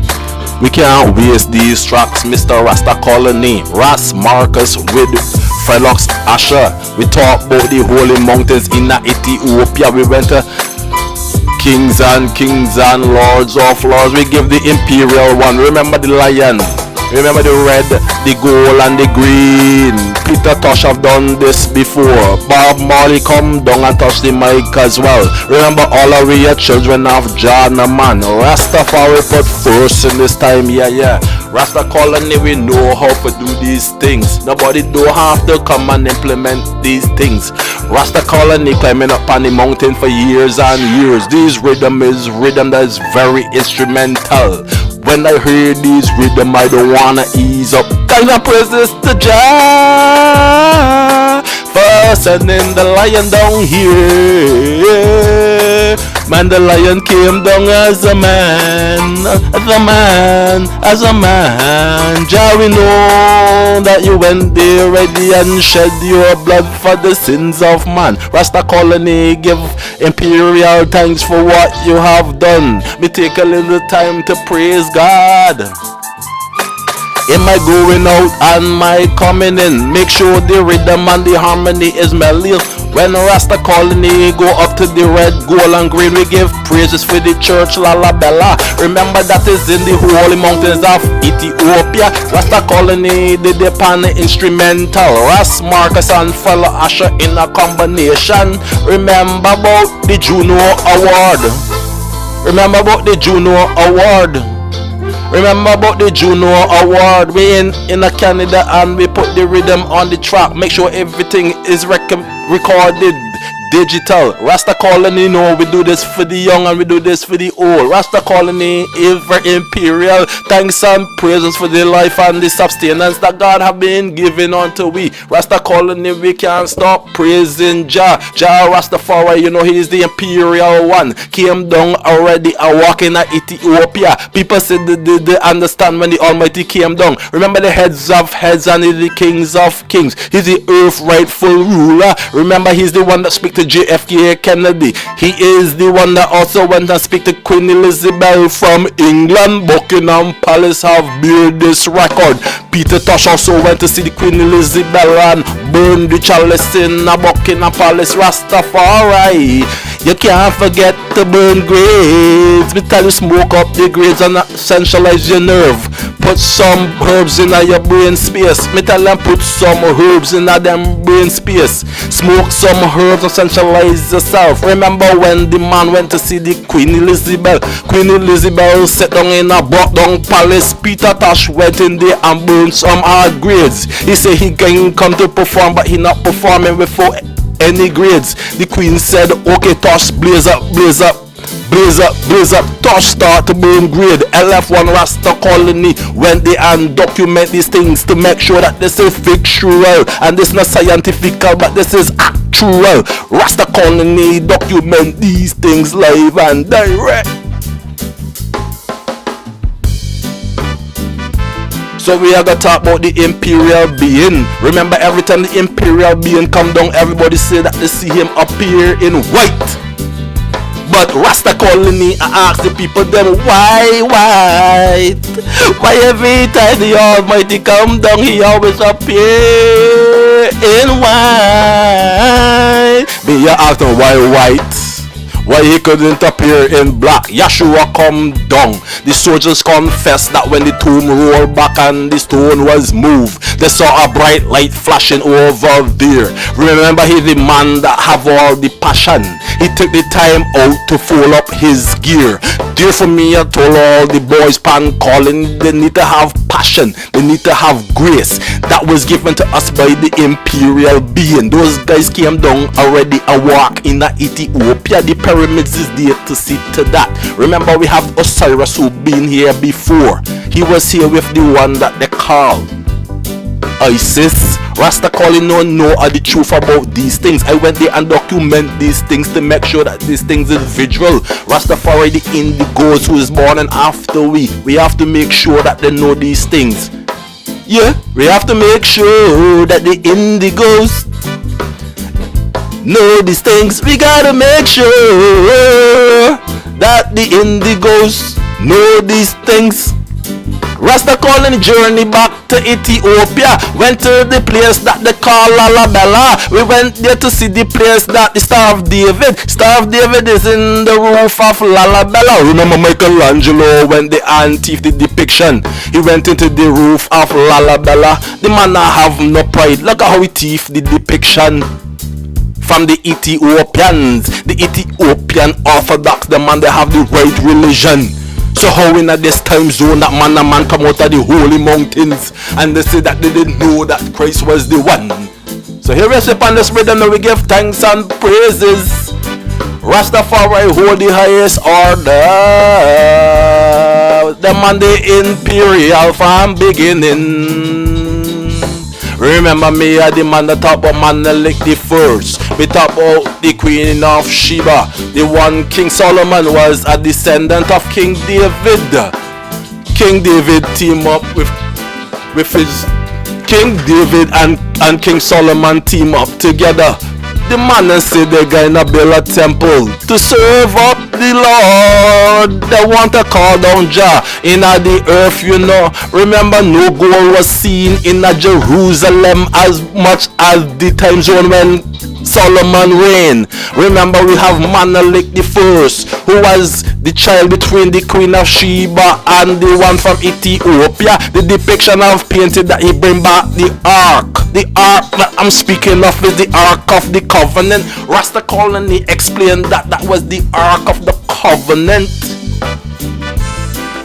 We can't waste these tracks, Mr. Rasta Colony, Ras Marcus with Fredlocks Asher. We talk about the holy mountains in Ethiopia. We went to kings and lords of lords. We give the imperial one. Remember the lion. Remember the red, the gold and the green. Peter Tosh have done this before. Bob Marley come down and touch the mic as well. Remember all of we are children of John man. Rastafari put first in this time, yeah. Rasta colony, we know how to do these things. Nobody don't have to come and implement these things. Rasta colony climbing up on the mountain for years and years. This rhythm is rhythm that is very instrumental. When I hear these rhythm, I don't wanna ease up. Thanks and praises to Jah for sending the lion down here. Man, the lion came down as a man, as a man. Jah, we know that you went there ready and shed your blood for the sins of man. Rasta colony, give imperial thanks for what you have done. Me take a little time to praise God. In my going out and my coming in, make sure the rhythm and the harmony is melody. When Rasta colony go up to the red, gold and green, we give praises for the church, Lalabella. Remember that is in the holy mountains of Ethiopia. Rasta colony did the pan instrumental. Ras Marcus and fellow Asher in a combination. Remember about the Juno Award. Remember about the Juno Award. Remember about the Juno Award. We in Canada and we put the rhythm on the track. Make sure everything is recorded digital. Rasta colony, we do this for the young and we do this for the old. Rasta colony is very imperial. Thanks and praises for the life and the sustenance that God have been giving unto we. Rasta colony, we can't stop praising Jah. Jah Rastafari, he is the imperial one. Came down already and walking at Ethiopia. People said they understand when the Almighty came down. Remember the heads of heads and the kings of kings. He's the earth rightful ruler. Remember, he's the one that speaks to JFK Kennedy. He is the one that also went and speak to Queen Elizabeth from England. Buckingham Palace have bear this record. Peter Tosh also went to see the Queen Elizabeth and burn the chalice in a Buckingham Palace. Rastafari, You can't forget to burn grades. Me tell you, smoke up the grades and essentialize your nerve. Put some herbs in your brain space. Me tell them put some herbs in them brain space. Smoke some herbs and essentialize yourself. Remember when the man went to see the Queen Elizabeth? Queen Elizabeth sat down in a brought down palace. Peter Tosh went in there and burned some hard grades. He said he can come to perform, but he not performing without any grades. The Queen said, okay, Tosh, blaze up, blaze up, blaze up, blaze up. Tosh start to burn grade. LF1 Rasta colony when they and document these things to make sure that this is fictional and this is not scientific, but this is actual. Rasta colony document these things live and direct. So we are gonna talk about the imperial being. Remember, every time the imperial being come down, everybody say that they see him appear in white. But Rasta colony, I ask the people them, why white? Why every time the Almighty come down, he always appear in white? Me you ask them, why white? Why he couldn't appear in black? Yeshua come down. The soldiers confessed that when the tomb rolled back and the stone was moved, they saw a bright light flashing over there. Remember, he the man that have all the passion. He took the time out to fold up his gear. Therefore me, I told all the boys pan calling, they need to have passion, they need to have grace. That was given to us by the imperial being. Those guys came down already and walk in Ethiopia. The pyramids is there to see to that. Remember, we have Osiris who been here before. He was here with the one that they call Isis. Rasta calling no know the truth about these things. I went there and document these things to make sure that these things is visual. Rastafari, the indigos who is born and after we have to make sure that they know these things. Yeah, we have to make sure that the indigos know these things. We gotta make sure that the indigos know these things. Rasta calling journey back to Ethiopia. Went to the place that they call Lalabella. We went there to see the place that the Star of David. Star of David is in the roof of Lalabella. Remember Michelangelo when the antique the depiction. He went into the roof of Lalabella. The man have no pride. Look at how he thief the depiction from the Ethiopians. The Ethiopian Orthodox, the man they have the right religion. So how in this time zone that man and man come out of the holy mountains and they say that they didn't know that Christ was the one. So here we sit on this rhythm and we give thanks and praises. Rastafari hold the highest order. The man the imperial from beginning. Remember me, I the man that talk about Menelik the first. We talk about the Queen of Sheba. The one King Solomon was a descendant of King David. King David team up with his King David and King Solomon team up together. The man said they're gonna build a temple to serve up the Lord. They want to call down Jah in the earth, you know. Remember, no gold was seen in Jerusalem as much as the time zone when Solomon reigned. Remember, we have Menelik the first, who was the child between the Queen of Sheba and the one from Ethiopia. The depiction I've painted that he bring back the ark. The ark that I'm speaking of is the Ark of the Covenant. Rasta Colony explained that was the Ark of the Covenant.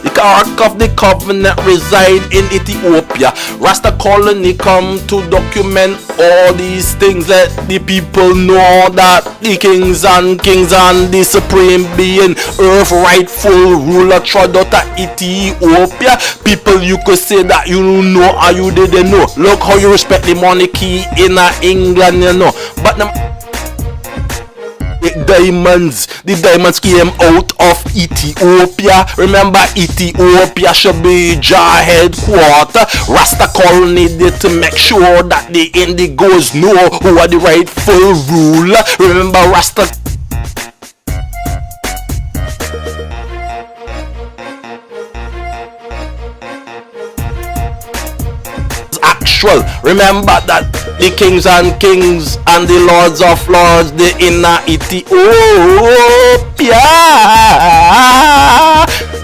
The Ark of the Covenant reside in Ethiopia. Rasta Colony come to document all these things. Let the people know that the kings and the supreme being, earth rightful ruler trod out of Ethiopia. People, you could say that you know or you didn't know. Look how you respect the monarchy in England, you know. But the diamonds came out of Ethiopia. Remember, Ethiopia should be Jah headquarter. Rasta Colony did to make sure that the indigos know who are the rightful ruler. Remember, Rasta actual. Remember that The kings and the lords of lords, the inner Ethiopia.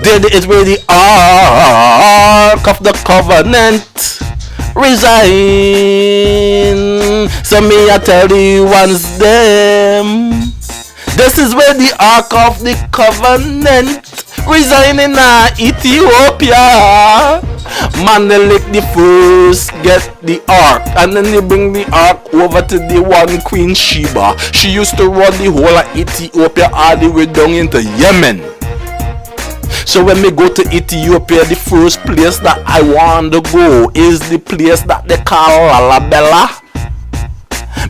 There is where the ark of the covenant resign. So me I tell the ones them, this is where the ark of the covenant resign in Ethiopia. Man, they lick the first, get the ark, and then they bring the ark over to the one Queen Sheba. She used to run the whole of Ethiopia all the way down into Yemen. So when we go to Ethiopia, the first place that I want to go is the place that they call Lalabella.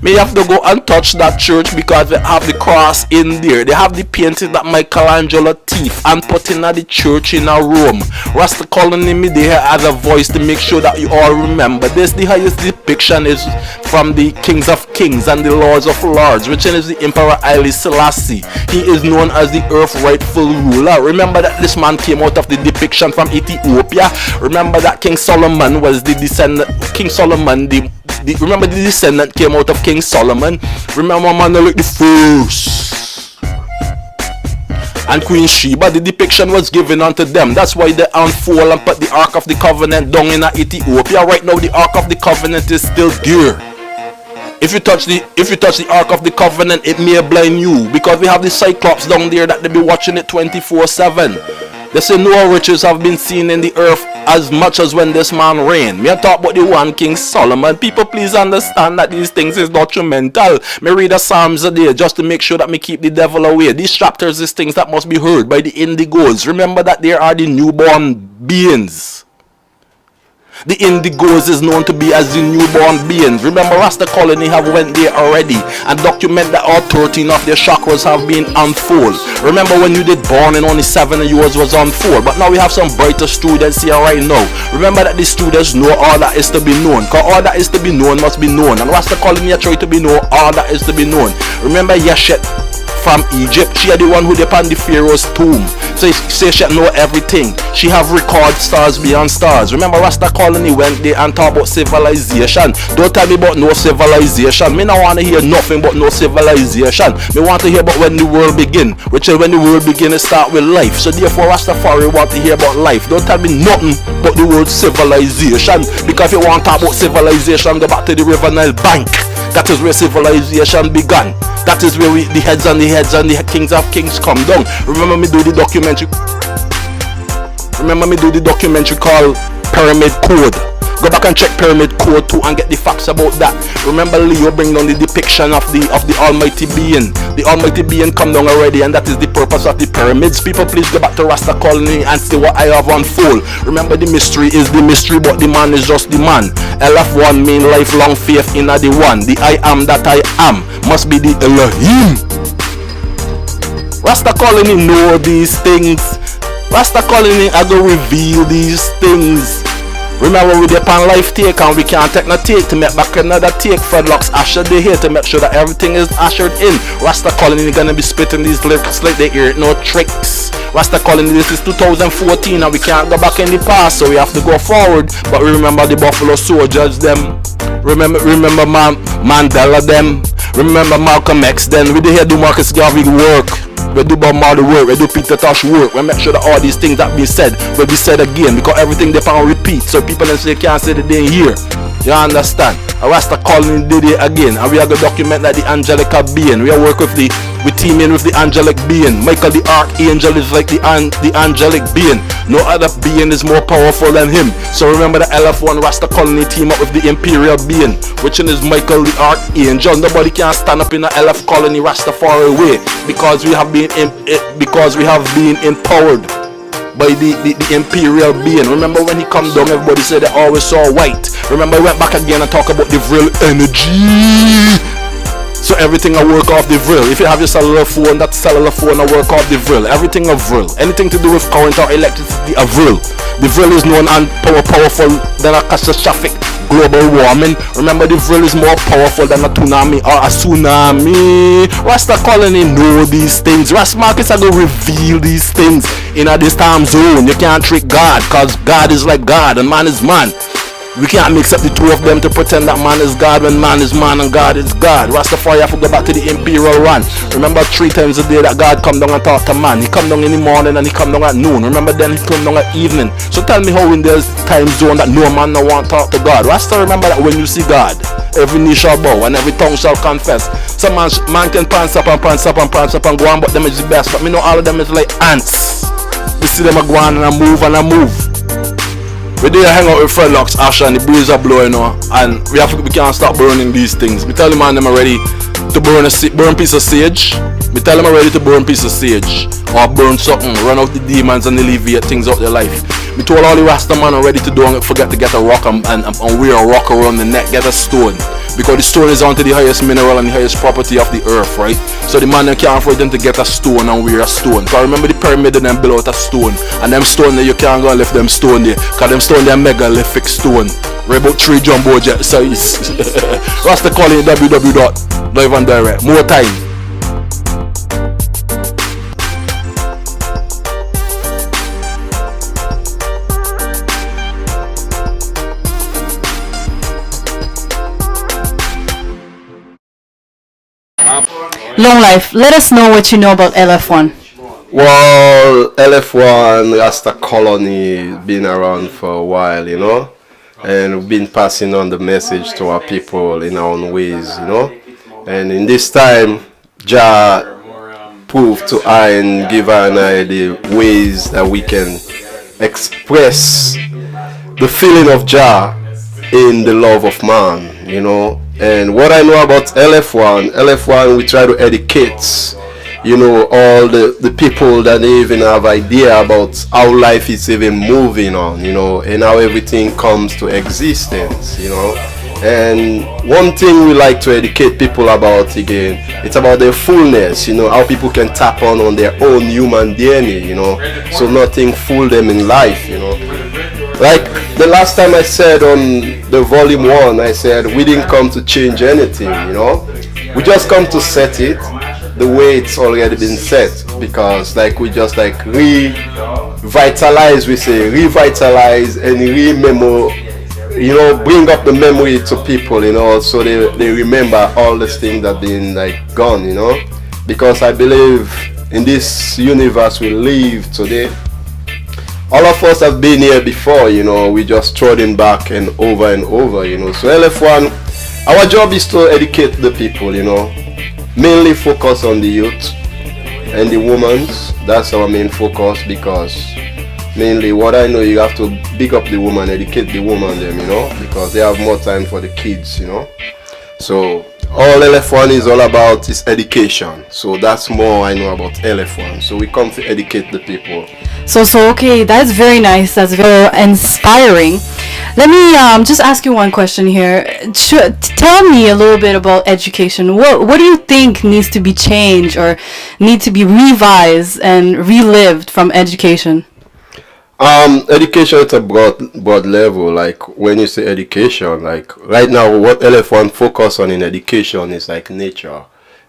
Me have to go and touch that church because they have the cross in there. They have the painting that Michelangelo thief and put in at the church in Rome. Rasta colony me there as a voice to make sure that you all remember this. The highest depiction is from the kings of kings and the lords of lords, which is the Emperor Haile Selassie. He is known as the earth rightful ruler. Remember that this man came out of the depiction from Ethiopia. Remember that King Solomon was the descendant. King Solomon, remember the descendant came out of King Solomon. Remember man like the first. And Queen Sheba, the depiction was given unto them. That's why they unfold and put the Ark of the Covenant down in Ethiopia. Right now the Ark of the Covenant is still there. If you touch the Ark of the Covenant, it may blind you, because we have the Cyclops down there that they be watching it 24/7. They say no riches have been seen in the earth as much as when this man reigned. Me I talk about the one King Solomon. People please understand that these things is documental. Me read the Psalms a day just to make sure that me keep the devil away. These chapters is things that must be heard by the indigos. Remember that there are the newborn beings. The indigos is known to be as the newborn beings. Remember Rasta colony have went there already and document that all 13 of their chakras have been unfold. Remember when you did born and only 7 of yours was unfold. But now we have some brighter students here right now. Remember that the students know all that is to be known, because all that is to be known must be known. And Rasta colony try to be know all that is to be known. Remember Yeshet from Egypt, she had the one who depend the Pharaoh's tomb. So say she know everything. She have record stars beyond stars. Remember Rasta colony went there and talk about civilization. Don't tell me about no civilization. Me not want to hear nothing but no civilization. Me want to hear about when the world begin, which is when the world begin to start with life. So therefore Rastafari want to hear about life. Don't tell me nothing but the word civilization, because if you want to talk about civilization, go back to the River Nile bank. That is where civilization began. That is where the heads and the kings of kings come down. Remember me do the documentary called Pyramid Code. Go back and check Pyramid Code too and get the facts about that. Remember Leo bring down the depiction of the Almighty Being. The Almighty Being come down already, and that is the purpose of the pyramids. People please go back to Rasta colony and see what I have unfold. Remember the mystery is the mystery, but the man is just the man. LF1 mean lifelong faith in the one. The I am that I am must be the Elohim. Rasta colony know these things. Rasta colony I go reveal these things. Remember we depend life take and we can't take no take to make back another take. Fredlocks usher they here to make sure that everything is ushered in. Rasta colony gonna be spitting these lyrics like they hear it, no tricks. Rasta colony, this is 2014 and we can't go back in the past, so we have to go forward. But we remember the Buffalo Soldiers them. Remember Mandela them. Remember Malcolm X then. We did here do Marcus Garvey work. We do Bob Marley work, we do Peter Tosh work. We make sure that all these things that be said will be said again, because everything they can repeat, so people don't say can't say that they ain't here. You understand? A Rasta colony did it again, and we are going to document that the angelical being. We are work with we team in with the angelic being. Michael the archangel is like the angelic being. No other being is more powerful than him. So remember the LF1 Rasta colony team up with the imperial being, which is Michael the archangel. Nobody can stand up in the LF colony Rastafari way, because we have been empowered by the imperial being. Remember when he come down, everybody said they always saw white. Remember he went back again and talk about the real energy. So everything I work off the Vril. If you have your cellular phone, that cellular phone I work off the Vril. Everything of Vril. Anything to do with current or electricity of Vril. The Vril is known and powerful than a catastrophic global warming. Remember the Vril is more powerful than a tsunami or a tsunami. Rasta colony know these things. Rasta Marcus are going to reveal these things in this time zone. You can't trick God, because God is like God and man is man. We can't mix up the two of them to pretend that man is God when man is man and God is God. Rastafari have to go back to the imperial run. Remember 3 times a day that God come down and talk to man. He come down in the morning and he come down at noon. Remember then he come down at evening. So tell me how in this time zone that no man no want to talk to God. Rasta remember that when you see God, every knee shall bow and every tongue shall confess. Some man can prance up and prance up and prance up and go on, but them is the best. But me know all of them is like ants. We see them a go on and a move and a move. We there hang out with Fredlocks, Asher, and the breeze are blowing, you know, and we can't stop burning these things. Me tell the man them are ready to burn piece of sage. Me tell them are ready to burn piece of sage or burn something, run out the demons and alleviate things out their life. Me told all the Rasta man are ready to do and forget to get a rock and wear a rock around the neck, get a stone. Because the stone is onto the highest mineral and the highest property of the earth, right? So the man can't afford them to get a stone and wear a stone. Because remember the pyramid and them build out a stone. And them stone there, you can't go and lift them stone there. Because them stone they are megalithic stone. Right about 3 jumbo jet size. Rasta calling www.live and direct. More time. Long life. Let us know what you know about LF1. Well, LF1 Rasta Colony been around for a while, you know, and we've been passing on the message to our people in our own ways, you know. And in this time, Jah proved to I and give her and I the ways that we can express the feeling of Jah in the love of man, you know. And what I know about LF1, we try to educate, you know, all the people that they even have idea about how life is even moving on, you know, and how everything comes to existence, you know. And one thing we like to educate people about again, it's about their fullness, you know, how people can tap on their own human DNA, you know, so nothing fool them in life, you know. Like the last time I said on the volume 1, I said we didn't come to change anything, you know. We just come to set it the way it's already been set, because like we just like revitalize and remember, you know, bring up the memory to people, you know, so they remember all the things that been like gone, you know, because I believe in this universe we live today, all of us have been here before, you know, we just trotting back and over, you know. So LF1, our job is to educate the people, you know, mainly focus on the youth and the women. That's our main focus, because mainly what I know, you have to big up the woman, educate the woman them, you know, because they have more time for the kids, you know. So all LF1 is all about is education. So that's more I know about LF1. So we come to educate the people. So okay, that's very nice. That's very inspiring. Let me just ask you one question here. Tell me a little bit about education. What do you think needs to be changed or need to be revised and relived from education? Education at a broad level. Like when you say education, like right now what LF1 focus on in education is like nature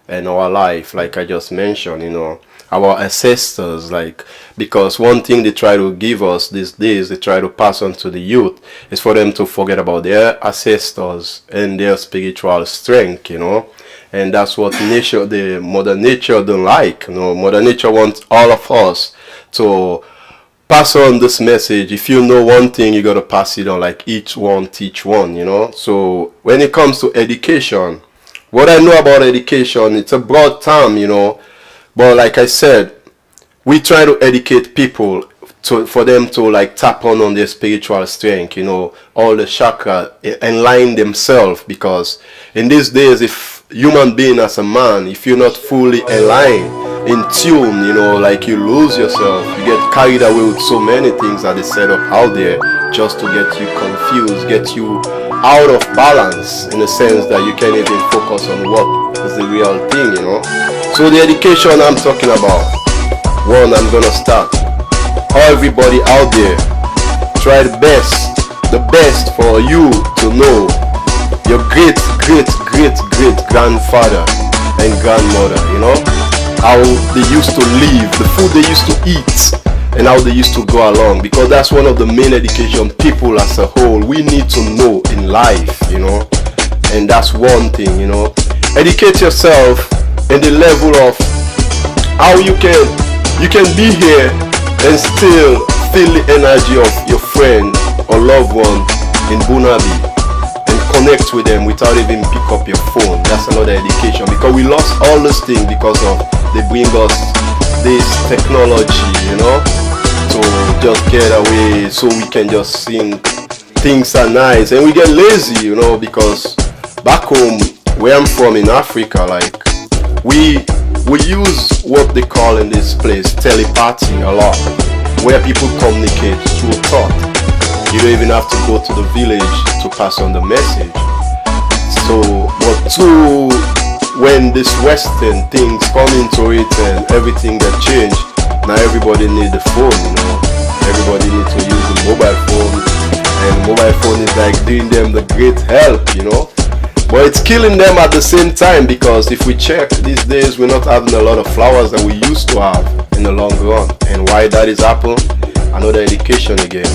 and our life, like I just mentioned, you know, our ancestors, like, because one thing they try to give us these days, they try to pass on to the youth, is for them to forget about their ancestors and their spiritual strength, you know. And that's what nature, the mother nature don't like, you know. Mother nature wants all of us to pass on this message. If you know one thing, you got to pass it on, like each one teach one, you know. So when it comes to education, what I know about education, it's a broad term, you know, but like I said, we try to educate people for them to like tap on their spiritual strength, you know, all the chakra, align themselves, because in these days, if human being as a man, if you're not fully aligned, in tune, you know, like you lose yourself, you get carried away with so many things that they set up out there just to get you confused, get you out of balance, in a sense that you can't even focus on what is the real thing, you know. So the education I'm talking about, one, I'm gonna start. Everybody out there, try the best for you to know your great grandfather and grandmother, you know, how they used to live, the food they used to eat, and how they used to go along, because that's one of the main education people as a whole we need to know in life, you know. And that's one thing, you know. Educate yourself in the level of how you can be here and still feel the energy of your friend or loved one in Bunabi and connect with them without even pick up your phone. That's another education, because we lost all those things because of they bring us this technology, you know, to just get away so we can just think things are nice, and we get lazy, you know, because back home where I'm from in Africa, like we use what they call in this place telepathy a lot, where people communicate through thought. You don't even have to go to the village to pass on the message. So, but too, when this Western things come into it and everything get changed, now everybody need the phone, you know. Everybody need to use the mobile phone, and mobile phone is like doing them the great help, you know. But it's killing them at the same time, because if we check these days, we're not having a lot of flowers that we used to have in the long run. And why that is happening? Another education again.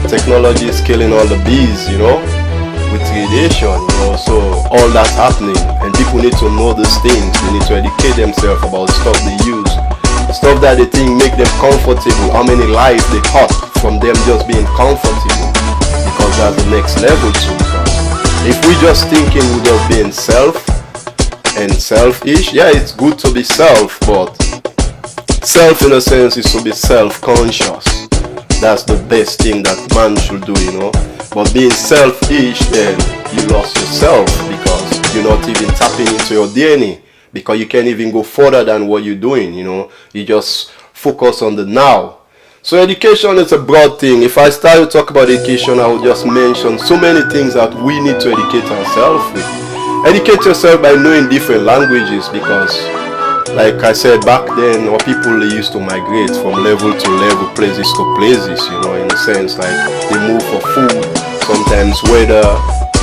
Technology is killing all the bees, you know, with radiation, you know. So all that's happening, and people need to know these things. They need to educate themselves about stuff they use, stuff that they think make them comfortable. How many lives they cut from them just being comfortable, because that's the next level too. If we just thinking we just being self and selfish, yeah, it's good to be self, but self in a sense is to be self-conscious. That's the best thing that man should do, you know. But being selfish, then you lost yourself, because you're not even tapping into your DNA, because you can't even go further than what you're doing, you know. You just focus on the now. So education is a broad thing. If I start to talk about education, I will just mention so many things that we need to educate ourselves with. Educate yourself by knowing different languages, because like I said, back then our people, they used to migrate from level to level, places to places, you know, in a sense, like they move for food, sometimes weather,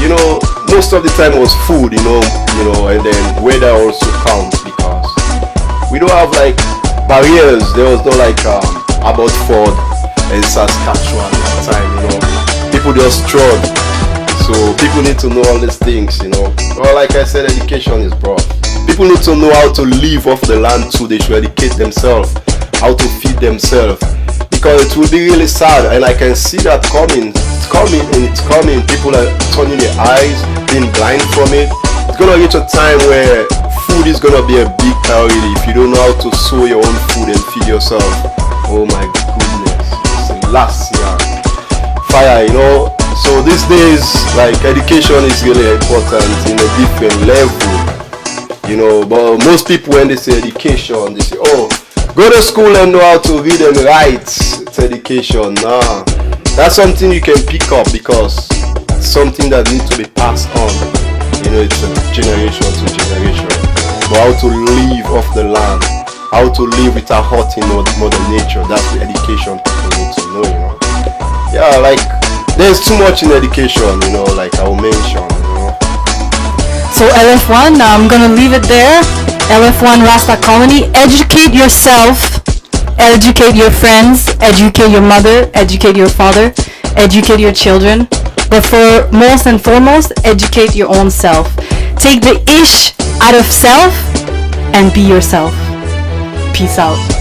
you know, most of the time it was food, you know, and then weather also counts, because we don't have like barriers. There was no like about Ford and Saskatchewan at the time, you know. People just trod. So people need to know all these things, you know. Well, like I said, education is broad. People need to know how to live off the land too. They should educate themselves, how to feed themselves, because it will be really sad, and I can see that coming. It's coming and it's coming. People are turning their eyes, being blind from it. It's gonna reach a time where food is gonna be a big priority. If you don't know how to sow your own food and feed yourself, oh my goodness, it's the last year fire, you know. So these days, like, education is really important in a different level, you know. But most people, when they say education, they say, oh, go to school and know how to read and write. It's education. Nah, that's something you can pick up, because it's something that needs to be passed on, you know. It's a generation to generation. But how to live off the land, how to live without hurting Mother Nature, that's the education people need to know, you know. Yeah, like, there's too much in education, you know, like I will mention, you know. So LF1, I'm gonna leave it there. LF1 Rasta Colony, educate yourself, educate your friends, educate your mother, educate your father, educate your children. But for most and foremost, educate your own self. Take the ish out of self and be yourself. Peace out.